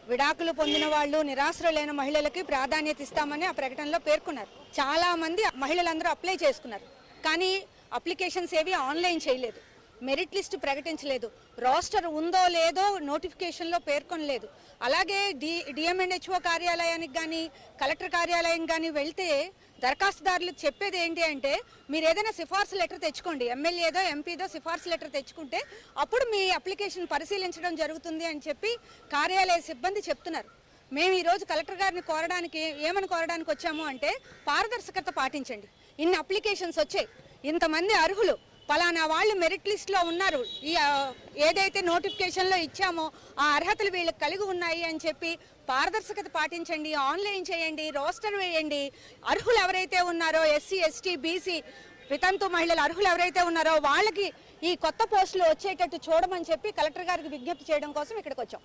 విడాకులు పొందిన వాళ్ళు, నిరాశ్రయులైన మహిళలకి ప్రాధాన్యత ఇస్తామని ఆ ప్రకటనలో పేర్కొన్నారు. చాలా మంది మహిళలందరూ అప్లై చేసుకున్నారు. కానీ అప్లికేషన్స్ ఏవి ఆన్లైన్ చేయలేదు, మెరిట్ లిస్టు ప్రకటించలేదు, రోస్టర్ ఉందో లేదో నోటిఫికేషన్లో పేర్కొనలేదు. అలాగే డిఎంఎన్హెచ్ఓ కార్యాలయానికి కానీ కలెక్టర్ కార్యాలయం కానీ వెళ్తే దరఖాస్తుదారులకు చెప్పేది ఏంటి అంటే, మీరు ఏదైనా సిఫార్సు లెటర్ తెచ్చుకోండి, ఎమ్మెల్యేదో ఎంపీదో సిఫార్సు లెటర్ తెచ్చుకుంటే అప్పుడు మీ అప్లికేషన్ పరిశీలించడం జరుగుతుంది అని చెప్పి కార్యాలయ సిబ్బంది చెప్తున్నారు. మేము ఈరోజు కలెక్టర్ గారిని ఏమని కోరడానికి వచ్చాము అంటే, పారదర్శకత పాటించండి. ఇన్ని అప్లికేషన్స్ వచ్చాయి, ఇంతమంది అర్హులు, పలానా వాళ్ళు మెరిట్ లిస్ట్లో ఉన్నారు, ఈ ఏదైతే నోటిఫికేషన్లో ఇచ్చామో ఆ అర్హతలు వీళ్ళకి కలిగి ఉన్నాయి అని చెప్పి పారదర్శకత పాటించండి, ఆన్లైన్ చేయండి, రోస్టర్ వేయండి. అర్హులు ఎవరైతే ఉన్నారో ఎస్సీ, ఎస్టీ, బీసీ, వితంతు మహిళలు అర్హులు ఎవరైతే ఉన్నారో వాళ్ళకి ఈ కొత్త పోస్టులు వచ్చేటట్టు చూడమని చెప్పి కలెక్టర్ గారికి విజ్ఞప్తి చేయడం కోసం ఇక్కడికి వచ్చాం.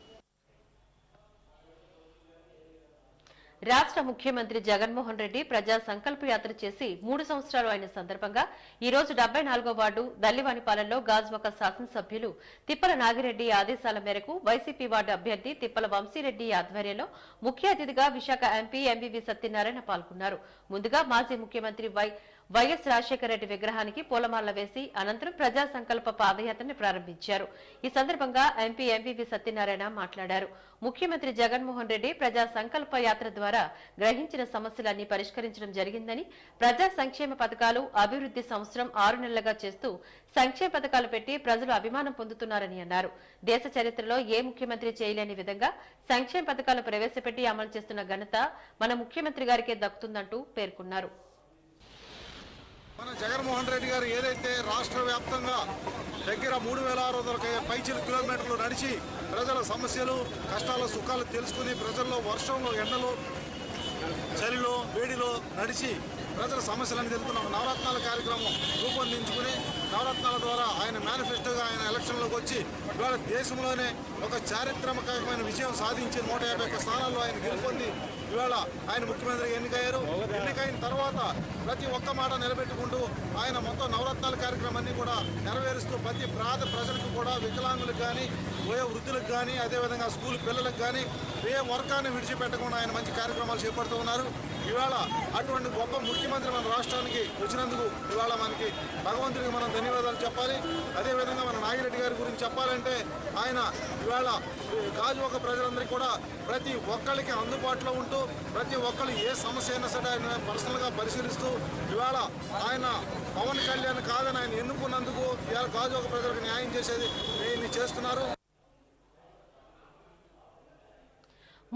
రాష్ట్ర ముఖ్యమంత్రి జగన్మోహన్ రెడ్డి ప్రజా సంకల్ప యాత్ర చేసి 3 సంవత్సరాలు అయిన సందర్భంగా ఈ రోజు 74వ వార్డు దల్లివానిపాలెంలో గాజువాక శాసనసభ్యులు తిప్పల నాగిరెడ్డి ఆదేశాల మేరకు వైసీపీ వార్డు అభ్యర్థి తిప్పల వంశీరెడ్డి ఆధ్వర్యంలో ముఖ్య అతిథిగా విశాఖ ఎంపీ ఎంవీవీ సత్యనారాయణ పాల్గొన్నారు. ముందుగా మాజీ ముఖ్యమంత్రి వైఎస్ రాజశేఖర రెడ్డి విగ్రహానికి పూలమాల వేసి అనంతరం ప్రజా సంకల్ప పాదయాత్రని ప్రారంభించారు. ఈ సందర్భంగా ఎంపీ ఎంవీవీ సత్యనారాయణ మాట్లాడారు. ముఖ్యమంత్రి జగన్మోహన్ రెడ్డి ప్రజా సంకల్ప యాత్ర ద్వారా గ్రహించిన సమస్యలన్నీ పరిష్కరించడం జరిగిందని, ప్రజా సంక్షేమ పథకాలు అభివృద్ధి సంవత్సరం 6 నెలలుగా చేస్తూ సంక్షేమ పథకాలు పెట్టి ప్రజలు అభిమానం పొందుతున్నారని అన్నారు. దేశ చరిత్రలో ఏ ముఖ్యమంత్రి చేయలేని విధంగా సంక్షేమ పథకాలు ప్రవేశపెట్టి అమలు చేస్తున్న ఘనత మన ముఖ్యమంత్రి గారికే దక్కుతుందంటూ పేర్కొన్నారు. మన జగన్మోహన్ రెడ్డి గారు ఏదైతే రాష్ట్ర వ్యాప్తంగా దగ్గర 3600 పైచిల కిలోమీటర్లు నడిచి ప్రజల సమస్యలు కష్టాలు సుఖాలు తెలుసుకుని ప్రజల్లో వర్షంలో ఎండలో చలిలో వేడిలో నడిచి ప్రజల సమస్యలను తెలుపుతున్న ఒక నవరత్నాల కార్యక్రమం రూపొందించుకుని నవరత్నాల ద్వారా ఆయన మేనిఫెస్టోగా ఆయన ఎలక్షన్లోకి వచ్చి ఇవాళ దేశంలోనే ఒక చారిత్రాత్మకమైన విజయం సాధించి 151 స్థానాల్లో ఆయన గెలుపొంది ఇవాళ ఆయన ముఖ్యమంత్రిగా ఎన్నికయ్యారు. ఎన్నికైన తర్వాత ప్రతి ఒక్క మాట నిలబెట్టుకుంటూ ఆయన మొత్తం నవరత్నాల కార్యక్రమాన్ని కూడా నెరవేరుస్తూ ప్రతి ప్రజలకు కూడా వికలాంగులకు కానీ వయో వృద్ధులకు కానీ అదేవిధంగా స్కూల్ పిల్లలకు కానీ ఏ వర్గాన్ని విడిచిపెట్టకుండా ఆయన మంచి కార్యక్రమాలు చేపడుతూ ఉన్నారు. ఇవాళ అటువంటి గొప్ప ముఖ్యమంత్రి మన రాష్ట్రానికి వచ్చినందుకు ఇవాళ మనకి భగవంతుడికి మనం ధన్యవాదాలు చెప్పాలి. అదేవిధంగా మన నాగిరెడ్డి గారి గురించి చెప్పాలంటే ఆయన ఇవాళ గాజువాక ప్రజలందరికీ కూడా ప్రతి ఒక్కరికి అందుబాటులో ఉంటూ ప్రతి ఒక్కరు ఏ సమస్య అయినా సరే ఆయన పర్సనల్గా పరిశీలిస్తూ ఇవాళ ఆయన పవన్ కళ్యాణ్ కాదని ఆయన ఎన్నుకున్నందుకు ఇవాళ గాజువాక ప్రజలకు న్యాయం చేసేది దీన్ని చేస్తున్నారు.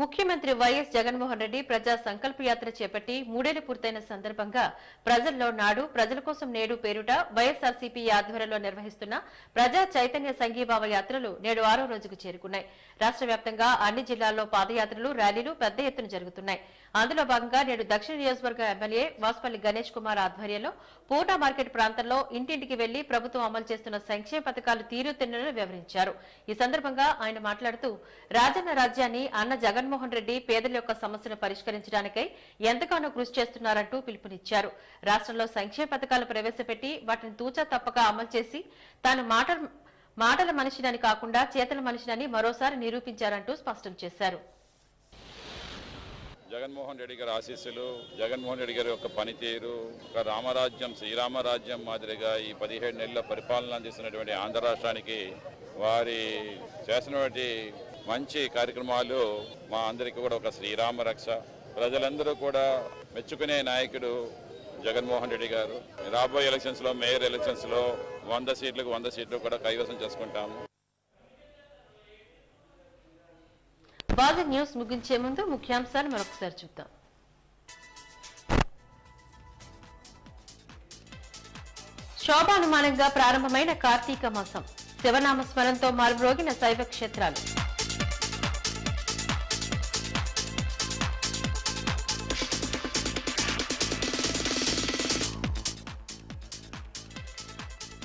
ముఖ్యమంత్రి వైఎస్ జగన్మోహన్ రెడ్డి ప్రజా సంకల్ప యాత్ర చేపట్టి 3 ఏళ్లు పూర్తయిన సందర్భంగా ప్రజల్లో నాడు ప్రజల కోసం నేడు పేరుట వైఎస్ఆర్సీపీ ఆధ్వర్యంలో నిర్వహిస్తున్న ప్రజా చైతన్య సంఘీభావ యాత్రలు నేడు 6వ రోజుకు చేరుకున్నాయి. రాష్ట్ర వ్యాప్తంగా అన్ని జిల్లాల్లో పాదయాత్రలు ర్యాలీలు పెద్ద ఎత్తున జరుగుతున్నాయి. అందులో భాగంగా నేడు దక్షిణ నియోజకవర్గ ఎమ్మెల్యే వాసుపల్లి గణేష్ కుమార్ ఆధ్వర్యంలో పూటా మార్కెట్ ప్రాంతంలో ఇంటింటికి వెళ్లి ప్రభుత్వం అమలు చేస్తున్న సంక్షేమ పథకాలు తీరుతెన్నులను వివరించారు. ఈ సందర్భంగా ఆయన మాట్లాడుతూ రాజన్న రాజ్యాన్ని అన్న జగన్మోహన్ రెడ్డి పేదల యొక్క సమస్యను పరిష్కరించడానికై ఎంతగానో కృషి చేస్తున్నారంటూ పిలుపునిచ్చారు. రాష్ట్రంలో సంక్షేమ పథకాలు ప్రవేశపెట్టి వాటిని తూచా తప్పక అమలు చేసి తాను మాటల మనిషినని కాకుండా చేతల మనిషినని మరోసారి నిరూపించారంటూ స్పష్టం చేశారు. జగన్మోహన్ రెడ్డి గారి ఆశీస్సులు, జగన్మోహన్ రెడ్డి గారి యొక్క పనితీరు, ఒక రామరాజ్యం శ్రీరామరాజ్యం మాదిరిగా ఈ 17 నెలల పరిపాలన అందిస్తున్నటువంటి ఆంధ్ర రాష్ట్రానికి వారి చేసినటువంటి మంచి కార్యక్రమాలు మా అందరికీ కూడా ఒక శ్రీరామ రక్ష. ప్రజలందరూ కూడా మెచ్చుకునే నాయకుడు జగన్మోహన్ రెడ్డి గారు. రాబోయే ఎలక్షన్స్లో మేయర్ ఎలక్షన్స్లో 100 సీట్లకు 100 సీట్లు కూడా కైవసం చేసుకుంటాము. బాజీ న్యూస్ ముగించే ముందు ముఖ్యాంశాలు మరొకసారి చూద్దాం. శోభానుమానంగా ప్రారంభమైన కార్తీక మాసం, శివనామ స్మరణతో మారుమ్రోగిన శైవ క్షేత్రాలు.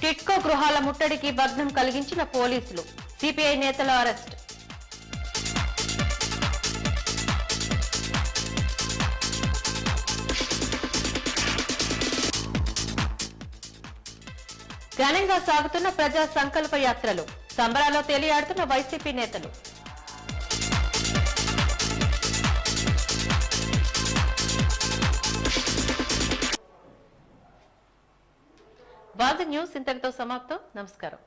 టిట్కో గృహాల ముట్టడికి భగ్నం కలిగించిన పోలీసులు, సిపిఐ నేతల అరెస్ట్. ఘనంగా సాగుతున్న ప్రజా సంకల్ప యాత్రలు, సంబరాల్లో తేలియాడుతున్న వైసీపీ నేతలు. బాజీ న్యూస్ ఇంతటితో సమాప్తం. నమస్కారం.